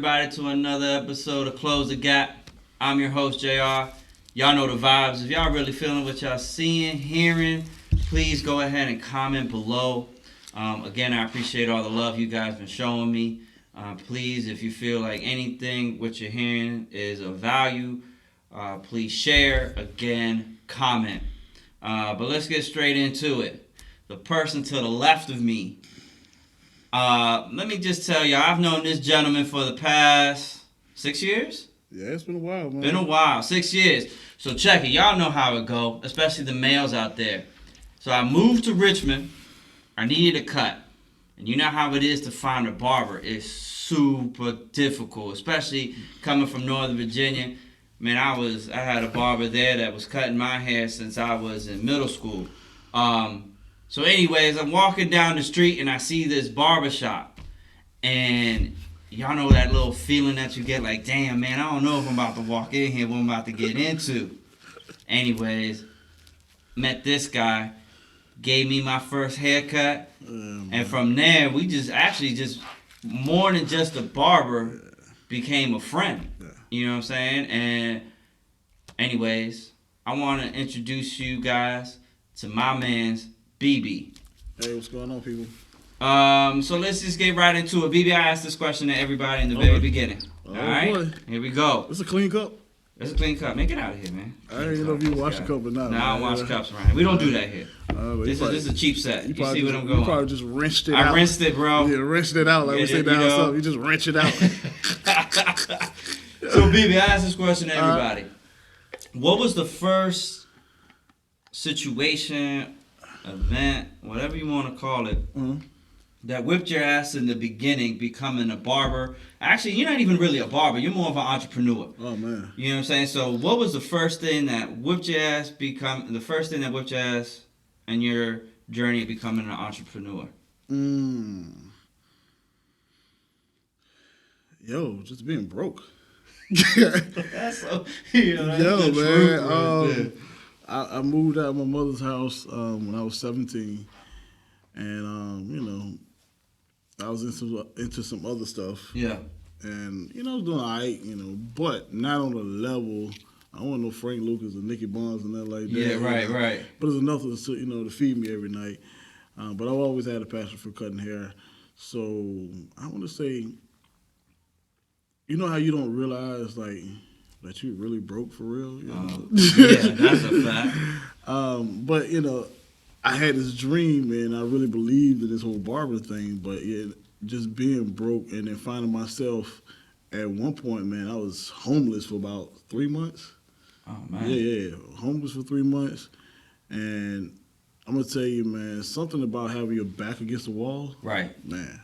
everybody to another episode of Close the Gap. I'm your host, JR. Y'all know the vibes. If y'all really feeling what y'all seeing, hearing, please go ahead and comment below. Again, I appreciate all the love you guys been showing me. Please, if you feel like anything what you're hearing is of value, please share. Again, comment. But let's get straight into it. The person to the left of me. Let me just tell you, I've known this gentleman for the past 6 years. Yeah, it's been a while, man. Been a while, 6 years. So check it. Y'all know how it go, especially the males out there. So I moved to Richmond. I needed a cut. And you know how it is to find a barber. It's super difficult, especially coming from Northern Virginia. Man, I had a barber there that was cutting my hair since I was in middle school. So anyways, I'm walking down the street and I see this barber shop. And y'all know that little feeling that you get like, damn, man, I don't know if I'm about to walk in here, what I'm about to get into. Anyways, met this guy, gave me my first haircut. And from there, we just more than just a barber, became a friend. You know what I'm saying? And anyways, I want to introduce you guys to my man's BB. Hey, what's going on, people? So let's just get right into it. BB, I asked this question to everybody in the very beginning. All right? Boy. Here we go. It's a clean cup. It's a clean cup. Man, get out of here, man. I didn't know if you wash the cup or not. No, I don't wash cups around here. We don't do that here. This is a cheap set. You see what I'm going? You probably just rinsed it out. I rinsed it, bro. Yeah, rinsed it out. Like we say down south. You just rinse it out. So, BB, I asked this question to everybody. What was the first situation, event, whatever you want to call it, that whipped your ass in the beginning becoming a barber? Actually, you're not even really a barber. You're more of an entrepreneur. Oh, man. You know what I'm saying? So what was the first thing that whipped your ass in your journey of becoming an entrepreneur? Yo, just being broke. That's so, that's man. I moved out of my mother's house when I was 17, and I was into some other stuff. Yeah. And I was doing all right, but not on the level. I don't want no Frank Lucas or Nicky Bonds and nothing like that. Yeah, right. But it's enough to feed me every night. But I've always had a passion for cutting hair, so I want to say, you know how you don't realize like that you really broke for real. Yeah, that's a fact. But I had this dream and I really believed in this whole barber thing. But just being broke and then finding myself at one point, man, I was homeless for about 3 months. Oh man. Yeah, homeless for 3 months, and I'm gonna tell you, man, something about having your back against the wall. Right. Man.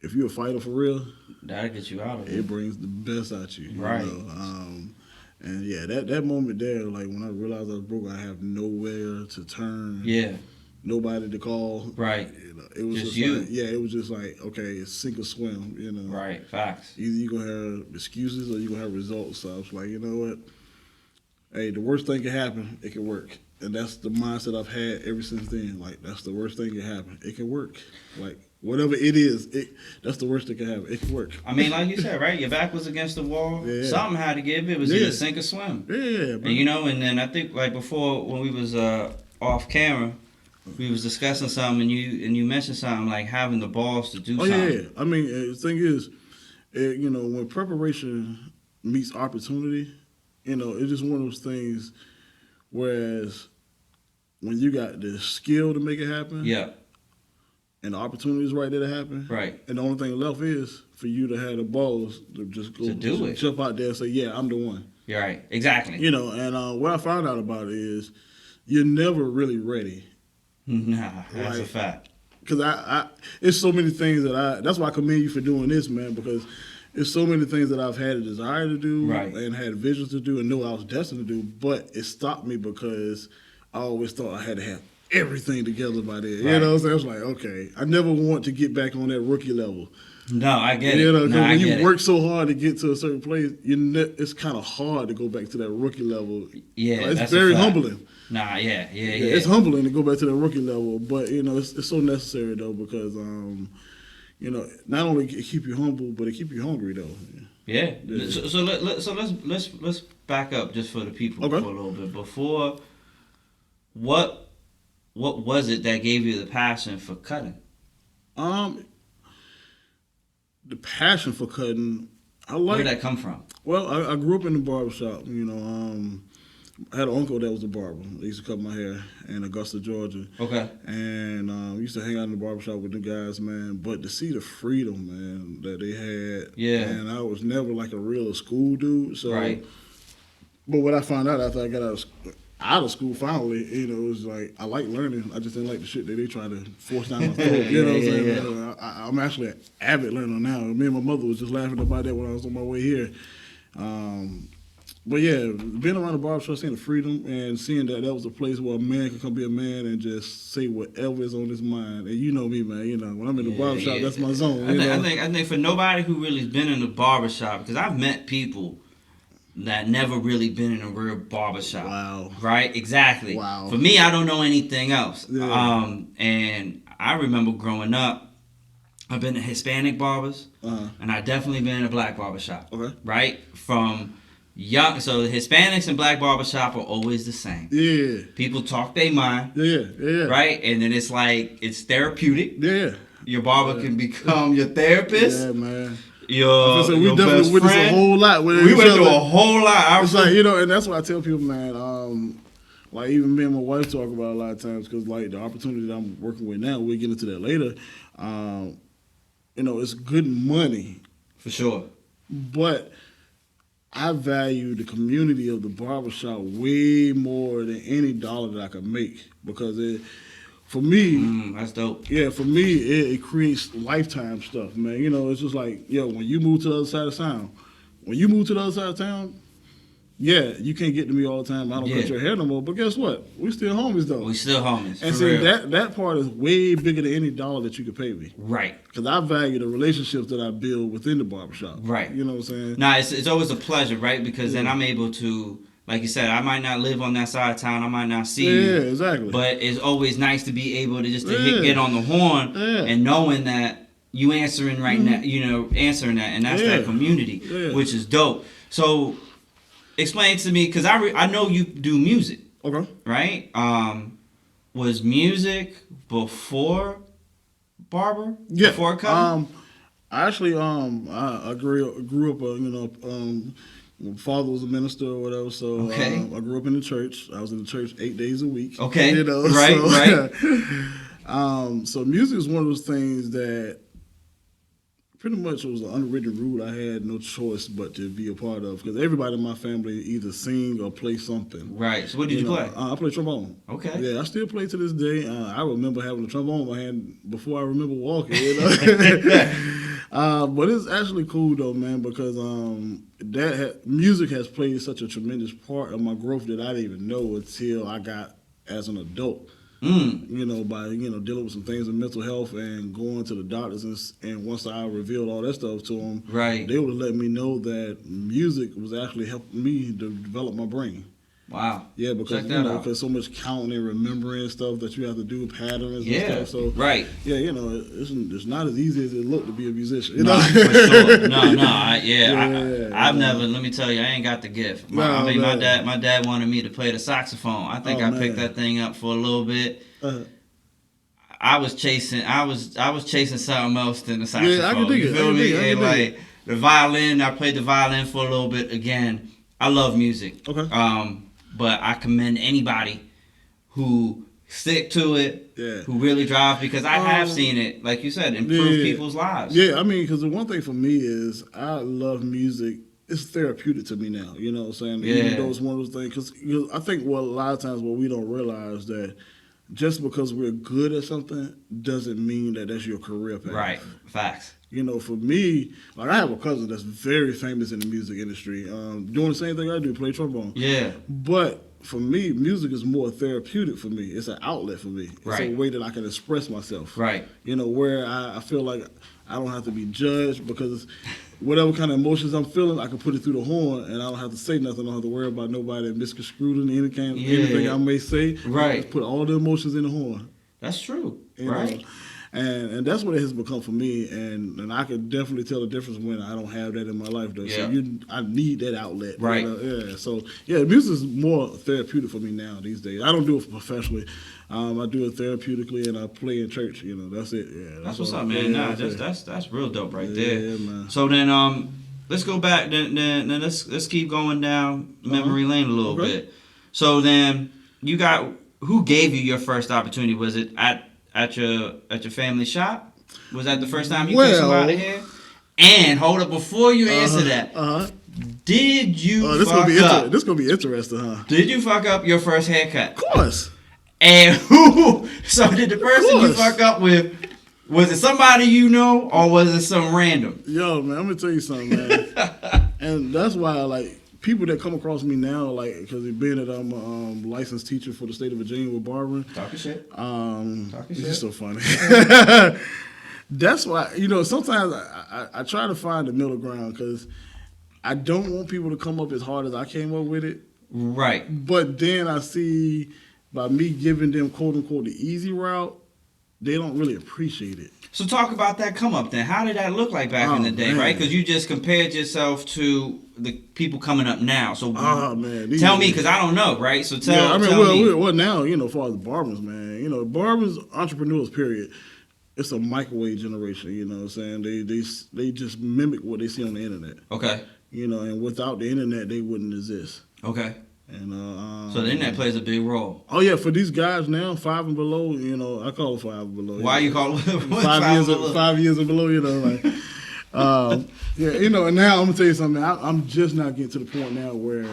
If you're a fighter for real, that'll get you out of it. It brings the best out you. Right. And yeah, that moment there, like when I realized I was broke, I have nowhere to turn. Yeah. Nobody to call. Right. It was just you. Like, it was just like, okay, it's sink or swim. Right. Facts. Either you're gonna have excuses or you're gonna have results. So I was like, you know what? Hey, the worst thing can happen. It can work. And that's the mindset I've had ever since then. Like, that's the worst thing can happen. It can work. Like, whatever it is, that's the worst that can happen. It can work. I mean, like you said, right? Your back was against the wall. Yeah. Something had to give. It was either sink or swim. Yeah, man. And, and then I think, like, before, when we was off camera, we was discussing something, and you mentioned something like having the balls to do something. Yeah. I mean, the thing is, when preparation meets opportunity, it's just one of those things, whereas when you got the skill to make it happen, yeah, and the opportunity is right there to happen, right, and the only thing left is for you to have the balls to just go jump out there and say, yeah, I'm the one. You're right, exactly. And what I found out about it is you're never really ready. Nah, that's a fact. Because it's so many things that's why I commend you for doing this, man, because it's so many things that I've had a desire to do and had visions to do and knew I was destined to do, but it stopped me because I always thought I had to have everything together by then. Right. You know what I'm saying? I was like, okay, I never want to get back on that rookie level. No, I get it. Because when you work so hard to get to a certain place, it's kind of hard to go back to that rookie level. Yeah, it's very humbling. Nah, yeah. It's humbling to go back to that rookie level, but it's so necessary though because not only it keep you humble, but it keep you hungry though. Yeah. Let's back up just for the people for a little bit. Before, what was it that gave you the passion for cutting? The passion for cutting, where did that come from? Well, I grew up in the barbershop. I had an uncle that was a barber. He used to cut my hair in Augusta, Georgia. Okay. And used to hang out in the barbershop with the guys, man. But to see the freedom, man, that they had. Yeah. And I was never like a real school dude. So. Right. But what I found out after I got out of school finally, it was like I like learning. I just didn't like the shit that they try to force down my throat. You know what I'm saying? Yeah. I'm actually an avid learner now. Me and my mother was just laughing about that when I was on my way here. But yeah, being around the barbershop, seeing the freedom and seeing that was a place where a man can come be a man and just say whatever is on his mind. And you know me, man. When I'm in the barbershop, that's my zone. I think for nobody who really has been in the barbershop, because I've met people that never really been in a real barbershop. Wow. Right? Exactly. Wow. For me, I don't know anything else. Yeah. And I remember growing up, I've been to Hispanic barbers, and I definitely been in a black barbershop. Okay. Right? From young, so the Hispanics and black barbershop are always the same. Yeah. People talk their mind. Yeah. Right? And then it's like, it's therapeutic. Yeah. Your barber can become your therapist. Yeah, man. We definitely witnessed a whole lot. We went through a whole lot. It's like, and that's why I tell people, man, like even me and my wife talk about a lot of times, because like the opportunity that I'm working with now, we'll get into that later, it's good money. For sure. But I value the community of the barbershop way more than any dollar that I could make, because for me, that's dope. Yeah, for me, it creates lifetime stuff, man. It's just like, when you move to the other side of town, you can't get to me all the time. I don't cut your hair no more. But guess what? We still homies, though. We still homies. And see, that part is way bigger than any dollar that you could pay me. Right. Because I value the relationships that I build within the barbershop. Right. You know what I'm saying? Nah, it's always a pleasure, right? Because then I'm able to, like you said, I might not live on that side of town. I might not see you. Yeah, exactly. But it's always nice to be able to just get on the horn and knowing that you answering now, answering that, and that's that community, which is dope. So explain to me, because I know you do music. Okay. Right? Was music before barber? Yeah. Before cutting? I actually I grew up my father was a minister or whatever, so I grew up in the church. I was in the church 8 days a week. Okay, right. So music is one of those things that pretty much was an unwritten rule. I had no choice but to be a part of, because everybody in my family either sing or play something. Right. So what did you play? I play trombone. Okay. Yeah, I still play to this day. I remember having a trombone in my hand before I remember walking. But it's actually cool though, man, because music has played such a tremendous part of my growth that I didn't even know until I got as an adult. By dealing with some things in mental health and going to the doctors, and once I revealed all that stuff to them, they would let me know that music was actually helping me to develop my brain. Wow. Yeah, because because so much counting and remembering stuff that you have to do, patterns and stuff. So it's not as easy as it looked to be a musician. No, for sure. I've never. Let me tell you, I ain't got the gift. My dad wanted me to play the saxophone. I think I picked that thing up for a little bit. I was chasing something else than the saxophone. Yeah, I can dig it. You feel me? Like the violin, I played the violin for a little bit. Again, I love music. Okay. But I commend anybody who stick to it, who really drive, because I have seen it, like you said, improve people's lives. Yeah, I mean, because the one thing for me is I love music. It's therapeutic to me now. You know what I'm saying? Even though it's one of those things, because I think a lot of times what we don't realize that just because we're good at something doesn't mean that that's your career path. Right. Facts. For me, like I have a cousin that's very famous in the music industry, doing the same thing I do, play trombone. Yeah. But for me, music is more therapeutic for me. It's an outlet for me. It's a way that I can express myself. Right. Where I feel like I don't have to be judged, because whatever kind of emotions I'm feeling, I can put it through the horn, and I don't have to say nothing. I don't have to worry about nobody misconstruing anything I may say. Right. I just put all the emotions in the horn. That's true. Right. And that's what it has become for me, and I can definitely tell the difference when I don't have that in my life, though. Yeah. So I need that outlet, right? Yeah. So yeah, music is more therapeutic for me now these days. I don't do it professionally. I do it therapeutically, and I play in church. That's it. Yeah, that's what's up, man. Yeah, that's real dope right there. Yeah, man. So then, let's go back. Then let's keep going down memory lane a little bit. So then, who gave you your first opportunity? Was it at your family shop? Was that the first time you cut somebody hair? And hold up, before you answer that, did you fuck up? This gonna be interesting, huh? Did you fuck up your first haircut? Of course. And who? So did the person you fuck up with? Was it somebody you know, or was it some random? Yo, man, I'm gonna tell you something, man. And that's why, like, people that come across me now, like, because being that I'm a licensed teacher for the state of Virginia with barbering. Talking shit. It's just so funny. That's why, sometimes I try to find the middle ground, because I don't want people to come up as hard as I came up with it. Right. But then I see, by me giving them, quote unquote, the easy route, they don't really appreciate it. So talk about that come up then. How did that look like back in the day, right? Because you just compared yourself to the people coming up now. So tell me, because I don't know, right? So tell me. Well, now, as far as the barbers, man, barbers, entrepreneurs, period. It's a microwave generation, you know what I'm saying? They just mimic what they see on the internet. Okay. And without the internet, they wouldn't exist. Okay. And so the internet plays a big role. Oh yeah, for these guys now, 5 and below, I call it 5 and below. Why you call it 5 years and below? Like, and now I'm gonna tell you something. I'm just not getting to the point now where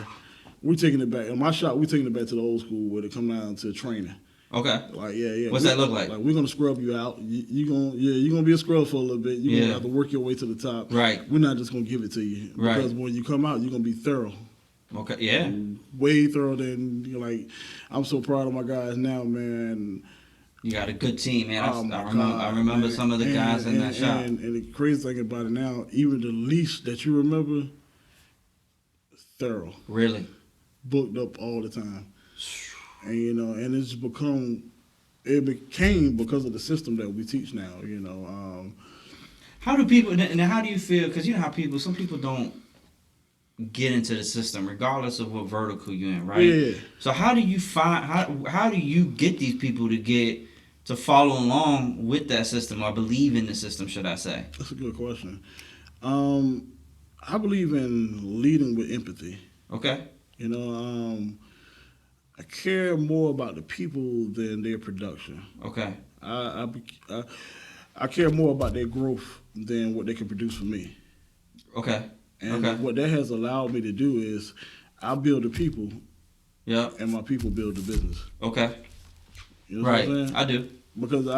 we're taking it back. In my shop, we're taking it back to the old school, where it come down to training. Okay. Like yeah. What's that look like? Like, we're gonna scrub you out. You're gonna be a scrub for a little bit. You're gonna have to work your way to the top. Right. We're not just gonna give it to you. Right. Because when you come out, you're gonna be thorough. Okay. Yeah. Way thorough than I'm so proud of my guys now, man. You got a good team, man. I remember man. some of the guys in that shop. And the crazy thing about it now, even the least that you remember, thorough. Really? Booked up all the time. And and it became because of the system that we teach now. How do people? And how do you feel? Because how some people don't get into the system, regardless of what vertical you're in, right? Yeah. So how do you find how do you get these people to follow along with that system, or believe in the system, should I say? That's a good question. I believe in leading with empathy. Okay. I care more about the people than their production. Okay. I care more about their growth than what they can produce for me. Okay. And what that has allowed me to do is I build the people. Yeah. And my people build the business. Okay. You know right. what I'm saying? I do. Because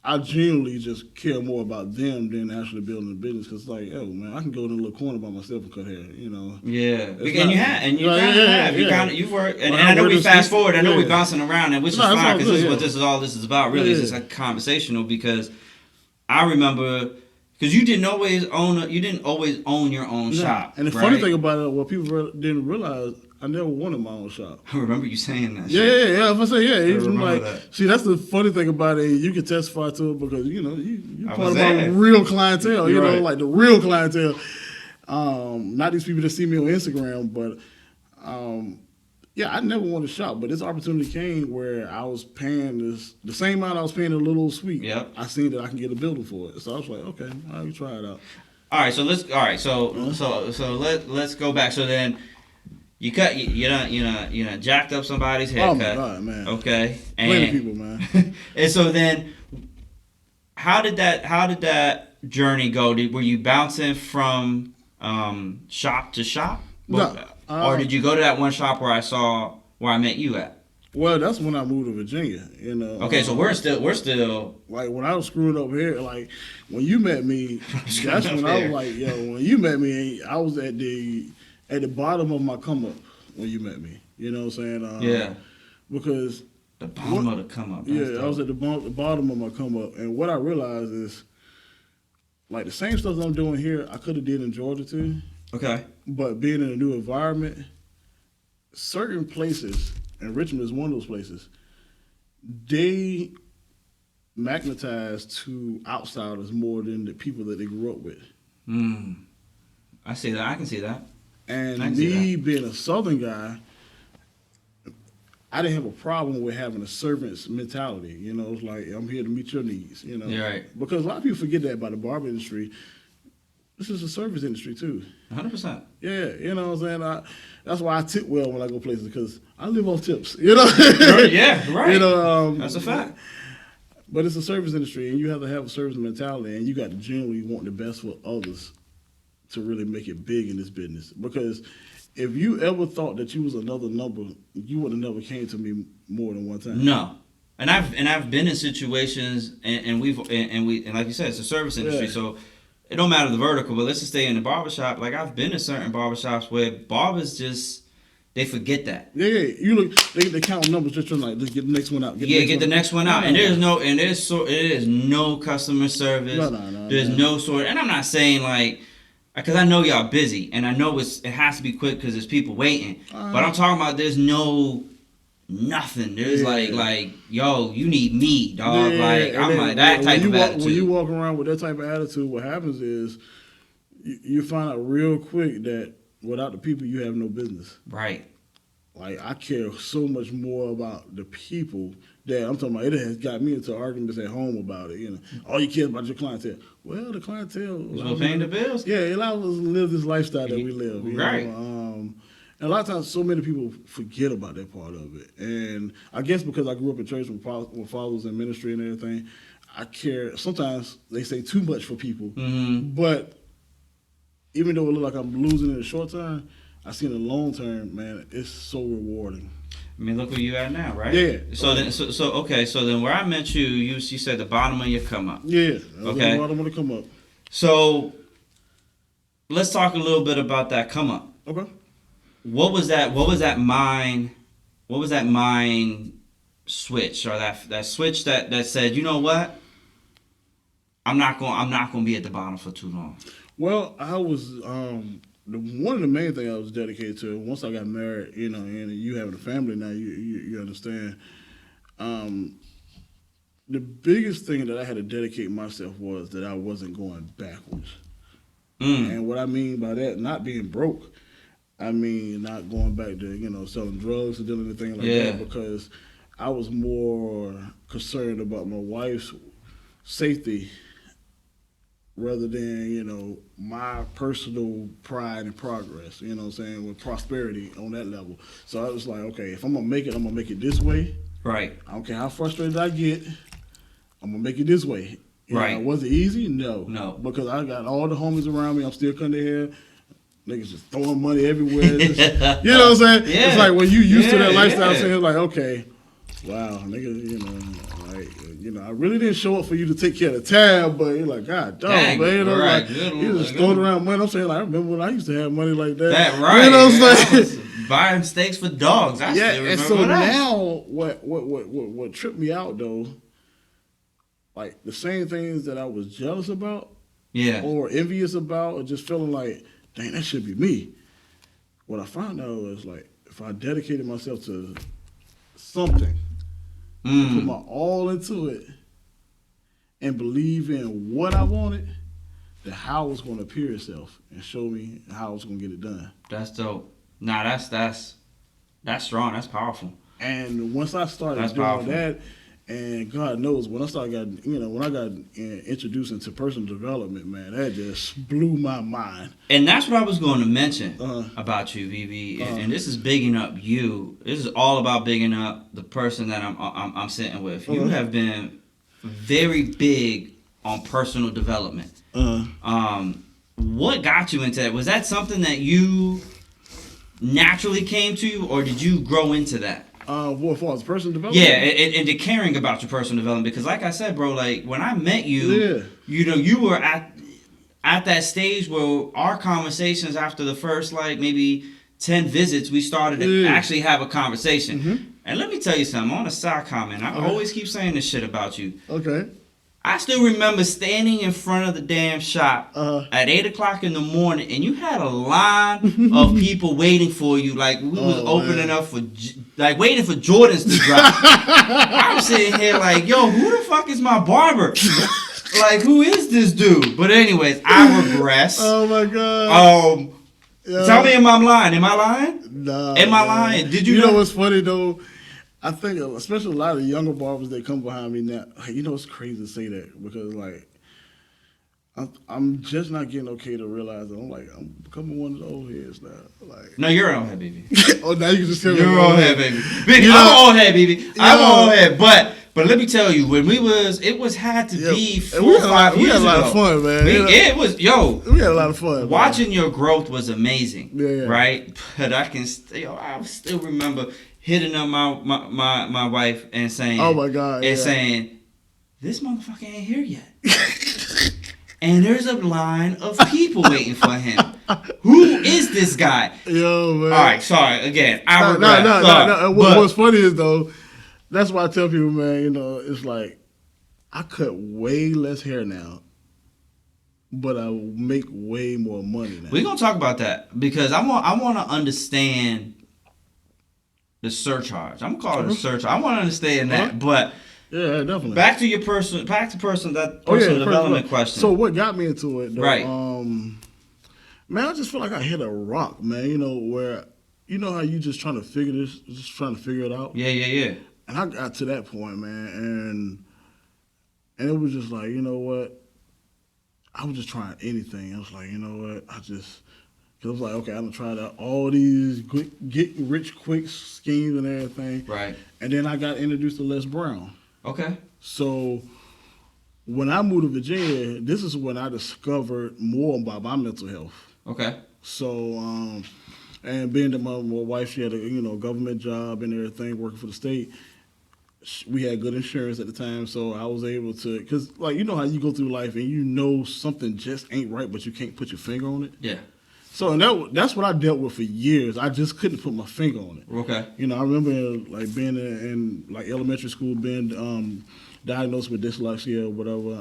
I genuinely just care more about them than actually building the business. Because man, I can go in a little corner by myself and cut hair. Yeah. And you have. You've worked. And I know we fast forward. I know we're bouncing around, and which is fine, because this is what this is about. Really, it's just like conversational. Because I remember. Because you didn't always own your own shop. And the funny thing about it, what people didn't realize, I never wanted my own shop. I remember you saying that. Yeah. If I say that. See, that's the funny thing about it. You can testify to it because you're part of my real clientele. Like the real clientele. Not these people that see me on Instagram, but I never wanted a shop. But this opportunity came where I was paying the same amount I was paying a Little Sweet. Yep. I seen that I can get a building for it, so I was like, okay, I'll try it out. All right, so let's go back. So then. You cut, you know, jacked up somebody's haircut. Oh my God, man. Okay, plenty people, man. And so then, how did that journey go? Were you bouncing from shop to shop, or did you go to that one shop where I met you at? Well, that's when I moved to Virginia. Okay, so we're still like when I was screwing up here. Like when you met me, that's when I was like, yo. When you met me, I was at the bottom of my come up when you met me. You know what I'm saying? Yeah. Because the bottom of the come up. Yeah, I was at the bottom of my come up, and what I realized is, like the same stuff I'm doing here, I could have did in Georgia too. Okay. But being in a new environment, certain places, and Richmond is one of those places, they magnetized to outsiders more than the people that they grew up with. I see that. I can see that. And me being a Southern guy, I didn't have a problem with having a servant's mentality. You know, it's like, I'm here to meet your needs, you know. Yeah, right. Because a lot of people forget that about the barber industry. This is a service industry, too. 100%. Yeah, you know what I'm saying? That's why I tip well when I go places, because I live off tips, you know? Yeah, right. You know, that's a fact. But it's a service industry, and you have to have a service mentality, and you got to generally want the best for others to really make it big in this business. Because if you ever thought that you was another number, you would have never came to me more than one time. No. And I've been in situations, and we like you said, it's a service industry, so it don't matter the vertical, but let's just stay in the barbershop. Like, I've been in certain barbershops where barbers just, they forget that. Yeah. You look, they count numbers just trying like, let's get the next one out. Get the next one out. And there's no customer service. No. There's no sort, and I'm not saying like, because I know y'all busy, and I know it has to be quick because there's people waiting. But I'm talking about there's nothing. There's like, yo, you need me, dog. Yeah, like, I'm like that type of attitude. When you walk around with that type of attitude, what happens is you find out real quick that without the people, you have no business. Right. Like, I care so much more about the people that I'm talking about. It has got me into arguments at home about it. You know, all you care about your clientele. Well, the clientele is paying the bills. Yeah, it allows us to live this lifestyle that we live. Right. And a lot of times, so many people forget about that part of it. And I guess because I grew up in church with fathers in ministry and everything, I care. Sometimes they say too much for people. Mm-hmm. But even though it looks like I'm losing in the short term, I see in the long term, man, it's so rewarding. I mean, look where you at now, right? Yeah. So then where I met you said the bottom of your come up. Yeah. Okay. The bottom of the come up. So let's talk a little bit about that come up. Okay. What was that mind switch, or that switch that said, you know what? I'm not going to be at the bottom for too long. Well, I was one of the main things I was dedicated to once I got married, you know, and you having a family now, you understand. The biggest thing that I had to dedicate myself was that I wasn't going backwards. And what I mean by that, not being broke, I mean not going back to, you know, selling drugs or doing anything like that, because I was more concerned about my wife's safety rather than, you know, my personal pride and progress, you know what I'm saying, with prosperity on that level. So I was like, okay, if I'm going to make it, I'm going to make it this way. Right. I don't care how frustrated I get, I'm going to make it this way. Right. Was it easy? No. No. Because I got all the homies around me. I'm still cutting their hair. Niggas just throwing money everywhere. You know what I'm saying? Yeah. It's like when you used to that lifestyle, saying it's like, okay, wow, nigga, you know, like, you know, I really didn't show up for you to take care of the tab, but you're like, God dang, man, you know, like, you just throwing around money. I'm saying, like, I remember when I used to have money like that. That right. You know what I'm saying? Buying steaks for dogs. I still remember and so that. now, what tripped me out though, like the same things that I was jealous about, or envious about, or just feeling like, dang, that should be me. What I found out was like, if I dedicated myself to something, put my all into it, and believe in what I wanted, then how it's going to appear itself and show me how it's going to get it done. That's dope. Nah, that's strong. That's powerful. And once I started doing that, and God knows, when I got introduced into personal development, man, that just blew my mind. And that's what I was going to mention about you, VV. And this is bigging up you. This is all about bigging up the person that I'm sitting with. You have been very big on personal development. What got you into that? Was that something that you naturally came to, or did you grow into that? What for? Personal development? Yeah, and the caring about your personal development. Because like I said, bro, like when I met you, you know, you were at that stage where our conversations after the first, like, maybe 10 visits, we started to actually have a conversation. And let me tell you something, on a side comment, I always keep saying this shit about you. Okay. I still remember standing in front of the damn shop at 8 o'clock in the morning, and you had a line of people waiting for you. Like, we was opening up for, like, waiting for Jordans to drop. I'm sitting here like, yo, who the fuck is my barber? Like, who is this dude? But anyways, I regress. Oh, my God. Tell me, am I lying? Am I lying? Nah. Am I lying? Did you know what's funny, though? I think, especially a lot of younger barbers that come behind me now, you know, it's crazy to say that because, like, I'm just not getting okay to realize that I'm becoming one of the old heads now. Like, no, you're an old head, baby. Oh, now you can just tell me. You're an old head, baby. Baby, I'm an old head, baby. I'm an old head. But let me tell you, when it had to be 4 or 5 years ago. We had a lot of fun, man. We had a lot of fun. Watching your growth was amazing. Yeah. Right? But I still remember hitting up my wife and saying, oh my God, and saying, this motherfucker ain't here yet. And there's a line of people waiting for him. Who is this guy? Yo, man. All right, sorry. Again, I regret. No. What's funny is, though, that's why I tell people, man, you know, it's like, I cut way less hair now, but I make way more money now. We're going to talk about that because I want to understand the surcharge. I'm going to call it a surcharge. I want to understand that, but... Yeah, definitely. Back to personal development question. So what got me into it, though, right. Man, I just feel like I hit a rock, man, you know, where, you know how you just trying to figure it out? Yeah. And I got to that point, man, and it was just like, you know what? I was just trying anything. I was like, you know what? Because I was like, okay, I'm going to try out all these get rich quick schemes and everything. Right. And then I got introduced to Les Brown. Okay. So when I moved to Virginia, this is when I discovered more about my mental health. Okay. So, and being that my wife, she had a government job and everything, working for the state. We had good insurance at the time, so I was able to, because like you know how you go through life and you know something just ain't right, but you can't put your finger on it. Yeah. So and that's what I dealt with for years. I just couldn't put my finger on it. Okay. You know, I remember like being in like elementary school, being diagnosed with dyslexia or whatever.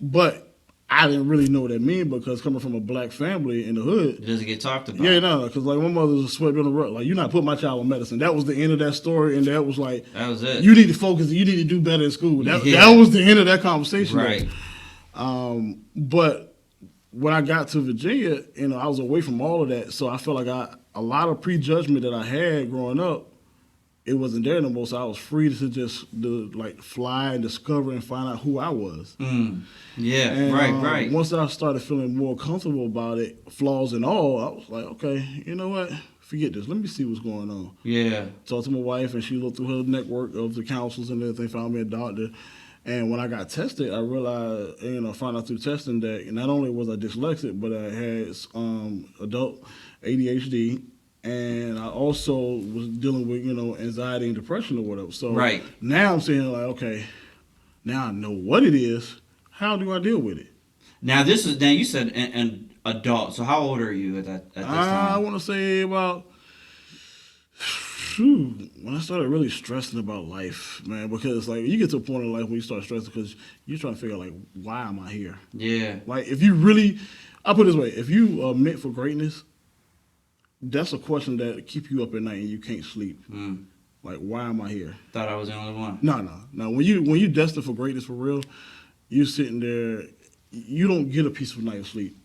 But I didn't really know what that meant because coming from a black family in the hood, it doesn't get talked about. Yeah, no, because like my mother was a swept on the rug. Like, you're not putting my child on medicine. That was the end of that story, and that was like, that was it. You need to focus. You need to do better in school. That was the end of that conversation. Right. But when I got to Virginia, you know, I was away from all of that, so I felt like a lot of prejudgment that I had growing up, it wasn't there no more. So I was free to just fly and discover and find out who I was. Yeah, and, right. Once I started feeling more comfortable about it, flaws and all, I was like, okay, you know what? Forget this. Let me see what's going on. Yeah. Talked to my wife, and she looked through her network of the counselors and everything, found me a doctor. And when I got tested, I realized, found out through testing that not only was I dyslexic, but I had adult ADHD, and I also was dealing with, anxiety and depression or whatever. So now I'm saying, like, okay, now I know what it is. How do I deal with it? Now you said an adult. So how old are you at this time? I want to say about when I started really stressing about life, man, because like you get to a point in life when you start stressing because you're trying to figure out like, why am I here? Yeah. Like if you really, I'll put it this way, if you are meant for greatness, that's a question that keep you up at night and you can't sleep. Like, why am I here? Thought I was the only one. No. When you destined for greatness for real, you're sitting there, you don't get a peaceful night of sleep.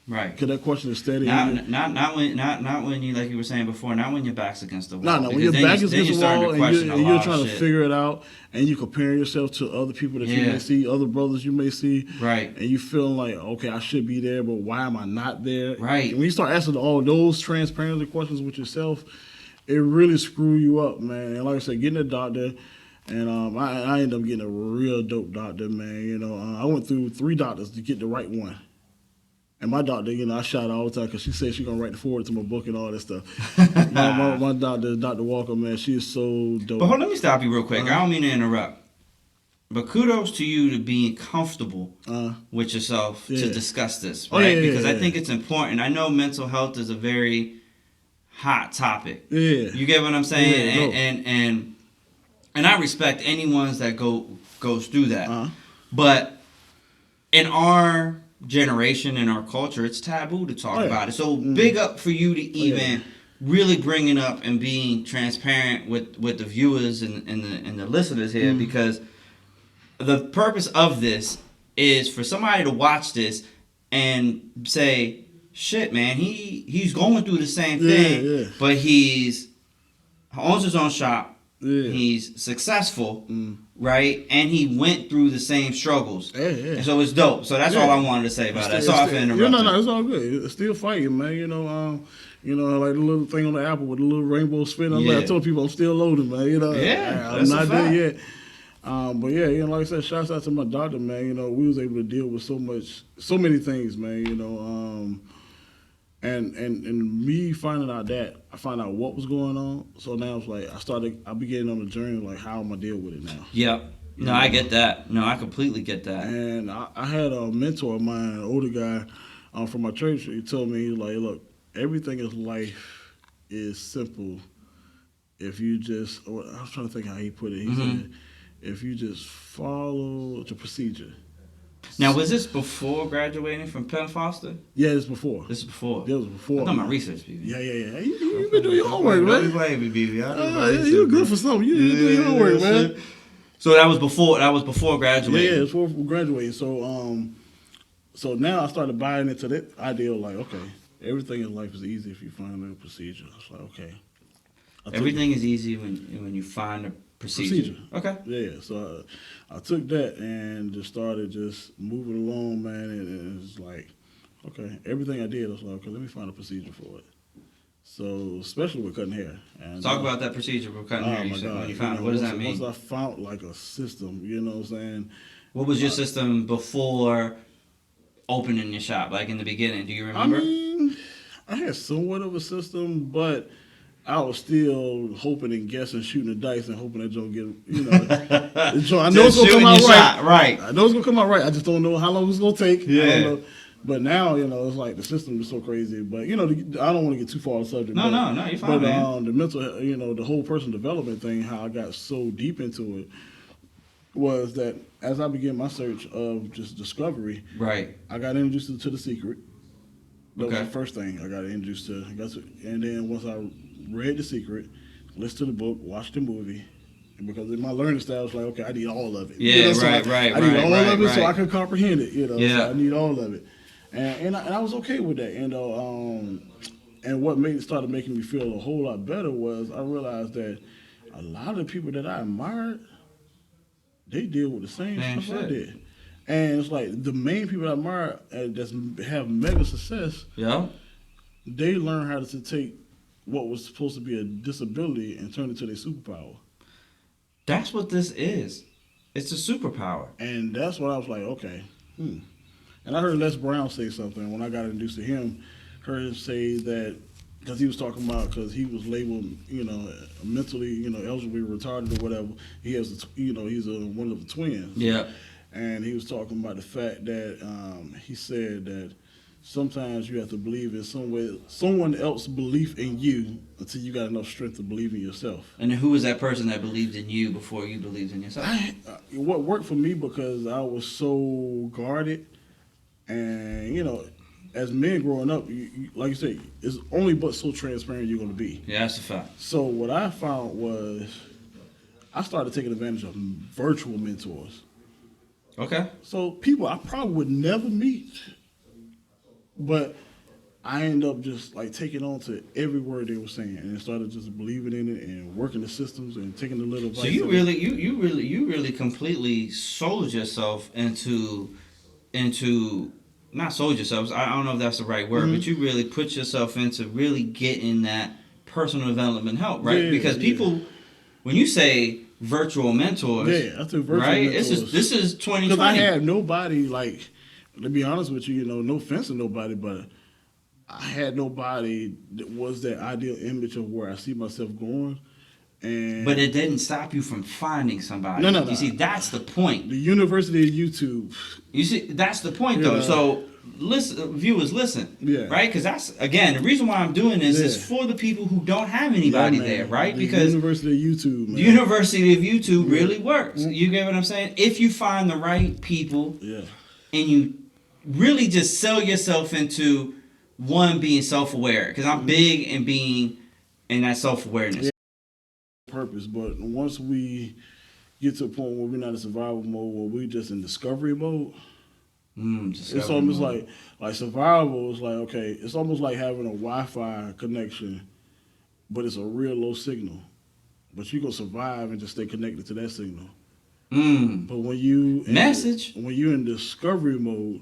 Right. Because that question is steady. Not when you, like you were saying before, not when your back's against the wall. No, when your back is against the wall and you're trying to figure it out and you're comparing yourself to other people that you may see, other brothers you may see. Right. And you feeling like, okay, I should be there, but why am I not there? Right. And when you start asking all those transparency questions with yourself, it really screw you up, man. And like I said, getting a doctor, and I ended up getting a real dope doctor, man. I went through 3 doctors to get the right one. And my doctor, I shout out all the time because she said she's going to write the forward to my book and all that stuff. my doctor, Dr. Walker, man, she is so dope. But let me stop you real quick. I don't mean to interrupt. But kudos to you to being comfortable with yourself to discuss this, right? Because I think it's important. I know mental health is a very hot topic. Yeah. You get what I'm saying? And I respect anyone that goes through that. But in our generation, in our culture, it's taboo to talk about it. So big up for you to even really bringing up and being transparent with the viewers and the listeners here, because the purpose of this is for somebody to watch this and say, shit, man, he's going through the same thing, but he owns his own shop. He's successful, right? And he went through the same struggles. And so it's dope. So that's all I wanted to say about that. Sorry for interrupting. No, it's all good. It's still fighting, man. Like the little thing on the apple with the little rainbow spin. I told people I'm still loaded, man. I'm not there yet. But like I said, shouts out to my doctor, man. We was able to deal with so many things, man. And me finding out that, I found out what was going on. So now it's like I began on the journey, like how am I deal with it now? Yep. No, I get that. No, I completely get that. And I had a mentor of mine, an older guy from my church. He told me, like, look, everything in life is simple if you just, I was trying to think how he put it. He said, if you just follow the procedure. Now, was this before graduating from Penn Foster? Yeah, it's before. This is before. This was before. I've done my research, BB. Yeah. You been doing your homework, man. Don't blame me, BB. You're good for something. You do your homework, man. So that was before graduating. Yeah, it's before graduating. So now I started buying into that idea, like, okay, everything in life is easy if you find a procedure. I was like, okay. Everything is easy when you find a procedure. Okay. Yeah, so I took that and just started just moving along, man, and it's like, okay, everything I did, I was like, okay, let me find a procedure for it. So, especially with cutting hair. And, talk about that procedure with cutting hair. You said when you found it. What does that mean? Once I found like a system, you know what I'm saying? What was your system before opening your shop, like in the beginning? Do you remember? I mean, I had somewhat of a system, but I was still hoping and guessing, shooting the dice, and hoping that Joe get, I know it's gonna come out right. I know it's gonna come out right. I just don't know how long it's gonna take. Yeah. I don't know. But now, it's like the system is so crazy. But I don't want to get too far on the subject. No, you're fine, man. The mental, the whole person development thing, how I got so deep into it, was that as I began my search of just discovery, right, I got introduced to The Secret. That was the first thing I got introduced to. And then once I read The Secret, listened to the book, watched the movie, and because in my learning style, it's like, okay, I need all of it. Yeah, I need all of it so I can comprehend it. So I need all of it, and I was okay with that. And what started making me feel a whole lot better was I realized that a lot of the people that I admired, they deal with the same stuff I did. And it's like the main people I admire that have mega success, they learn how to take what was supposed to be a disability and turn it to their superpower. That's what this is. It's a superpower. And that's what I was like, okay. And I heard Les Brown say something when I got introduced to him. Heard him say that, because he was talking about, because he was labeled, mentally, elderly, retarded or whatever. He has, he's one of the twins. Yeah. And he was talking about the fact that he said that sometimes you have to believe in someone else's belief in you until you got enough strength to believe in yourself. And who was that person that believed in you before you believed in yourself? What worked for me, because I was so guarded, and as men growing up, you, like you say, it's only but so transparent you're going to be. Yeah, that's a fact. So what I found was I started taking advantage of virtual mentors. Okay. So people I probably would never meet, but I ended up just like taking on to every word they were saying, and started just believing in it and working the systems and taking the little advice. So you really completely sold yourself into not sold yourself. I don't know if that's the right word, but you really put yourself into really getting that personal development help, right? Because people, when you say virtual mentors, I took virtual mentors. This is 2020. Because I had nobody, like, to be honest with you, no offense to nobody, but I had nobody that was that ideal image of where I see myself going. But it didn't stop you from finding somebody. No. You see, that's the point. The University of YouTube. You see, that's the point, though. So viewers listen. Yeah. Right? Because that's, again, the reason why I'm doing this is for the people who don't have anybody there, right? Because the University of YouTube, man. The University of YouTube really works. You get what I'm saying? If you find the right people and you really just sell yourself into one, being self-aware. Because I'm big in being in that self-awareness. Purpose, but once we get to a point where we're not in survival mode, where we're just in discovery mode, it's almost like survival is like, okay, it's almost like having a Wi-Fi connection, but it's a real low signal. But you can survive and just stay connected to that signal. But when you're in discovery mode,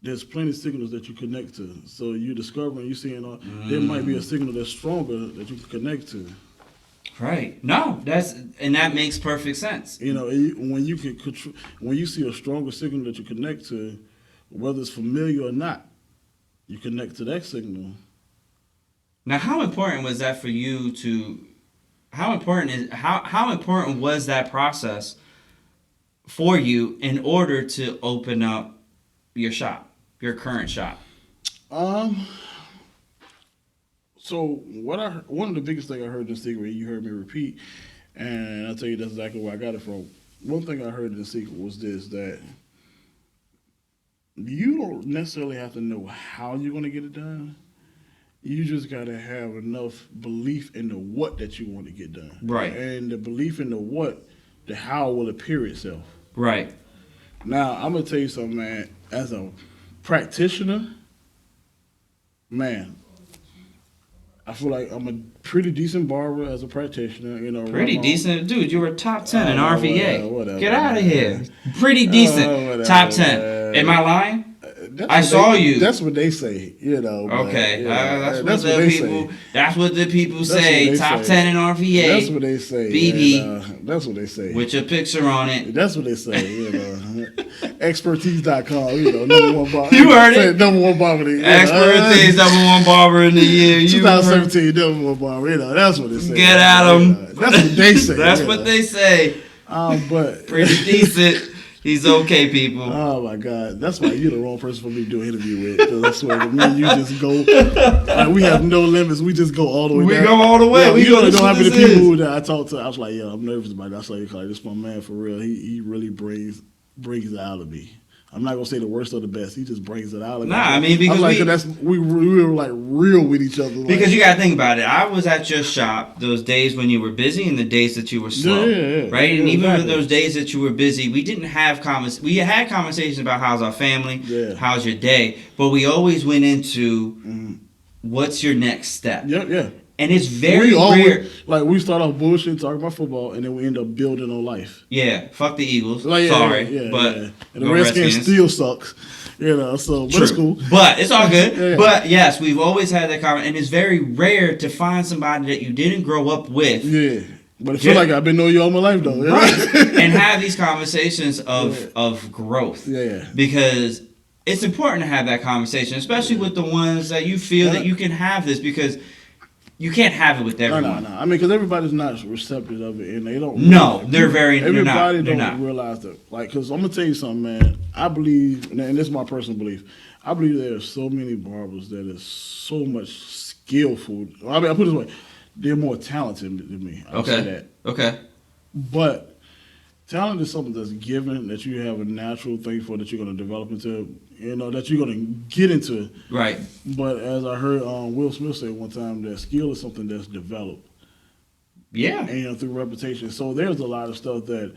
there's plenty of signals that you connect to. So you're discovering, you're seeing, there might be a signal that's stronger that you can connect to. Right. No, that makes perfect sense. You know, when you see a stronger signal that you connect to, whether it's familiar or not, you connect to that signal. Now, how important was that for you to? How important was that process for you in order to open up your shop, your current shop? So one of the biggest things I heard in the secret, you heard me repeat, and I'll tell you that's exactly where I got it from. One thing I heard in the secret was this, that you don't necessarily have to know how you're going to get it done. You just got to have enough belief in the what that you want to get done. Right. And the belief in the what, the how will appear itself. Right. Now, I'm going to tell you something, man. As a practitioner, man, I feel like I'm a pretty decent barber as a practitioner. You know, pretty decent, dude. You were top 10 in RVA. Whatever, get out of here. Pretty decent, top 10. Am I lying? I saw you. That's what they say, you know. Okay, that's what the people say. Top 10 in RVA. That's what they say. BB. That's what they say. With your picture on it. That's what they say, you know. Expertise.com, you know, number one barber. You heard it. Number one barber. Expertise, number one barber in the year. 2017, number one barber. You know, that's what they say. Get at them. That's what they say. That's what they say. But pretty decent. He's okay, people. Oh my God, that's why you're the wrong person for me to do an interview with. Because I swear, me and you just go. Like, we have no limits. We just go all the way. We down. Go all the way. Yeah, we don't know how many people that I talked to. I was like, yeah, I'm nervous about it. I was like, this my man for real. He really brings it out of me. I'm not gonna say the worst or the best. He just brings it out of me. Nah, I mean, because we were like real with each other. Like, because you gotta think about it. I was at your shop those days when you were busy and the days that you were slow, right? And even with those days that you were busy, we didn't have we had conversations about how's our family, how's your day, but we always went into what's your next step. Yeah. And it's very rare. Like, we start off bullshit, talking about football, and then we end up building on life. Yeah, fuck the Eagles. Like, Sorry, but and the Redskins still sucks. You know, so but it's cool. But it's all good. But yes, we've always had that comment, and it's very rare to find somebody that you didn't grow up with. Yeah. But it feels like I've been knowing you all my life, though. Right. And have these conversations of growth. Yeah. Because it's important to have that conversation, especially with the ones that you feel that you can have this, because you can't have it with everyone. No. I mean, because everybody's not receptive of it, and they don't. No, they're very. Everybody don't realize that. Like, because I'm gonna tell you something, man. I believe, and this is my personal belief. I believe there are so many barbers that is so much skillful. I mean, I put it this way: they're more talented than me. I'll say that. Okay. But talent is something that's given, that you have a natural thing for, that you're gonna develop into. You know, that you're going to get into. Right. But as I heard Will Smith say one time, that skill is something that's developed. Yeah. And, you know, through repetition. So there's a lot of stuff that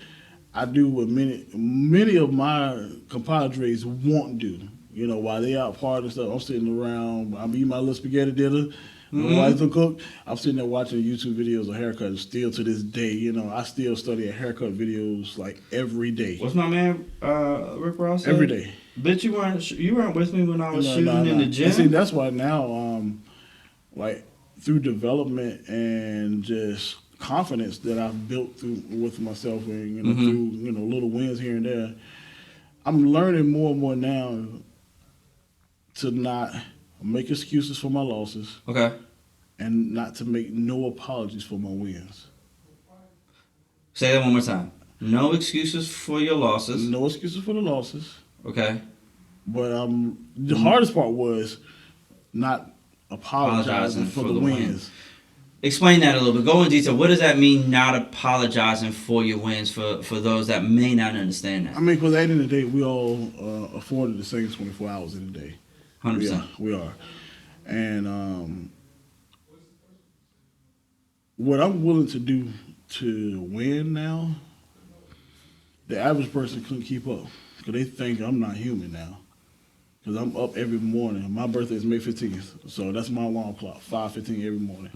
I do with many of my compadres won't do. You know, while they out partying stuff, I'm sitting around, I'm eating my little spaghetti dinner. My wife will cook. I'm sitting there watching YouTube videos of haircuts still to this day. You know, I still study haircut videos like every day. What's my man Rick Ross said? Every day. Bitch, you weren't with me when I was shooting in the gym. And see, that's why now, like, through development and just confidence that I've built with myself, and through little wins here and there, I'm learning more and more now to not make excuses for my losses. Okay. And not to make no apologies for my wins. Say that one more time. No excuses for your losses. No excuses for the losses. Okay. But the hardest part was not apologizing for the wins. Explain that a little bit. Go in detail. What does that mean, not apologizing for your wins, for those that may not understand that? I mean, because at the end of the day, we all afforded the same 24 hours in a day. 100%. We are. And what I'm willing to do to win now, the average person couldn't keep up. Because they think I'm not human now. Because I'm up every morning. My birthday is May 15th. So that's my alarm clock, 5:15 every morning.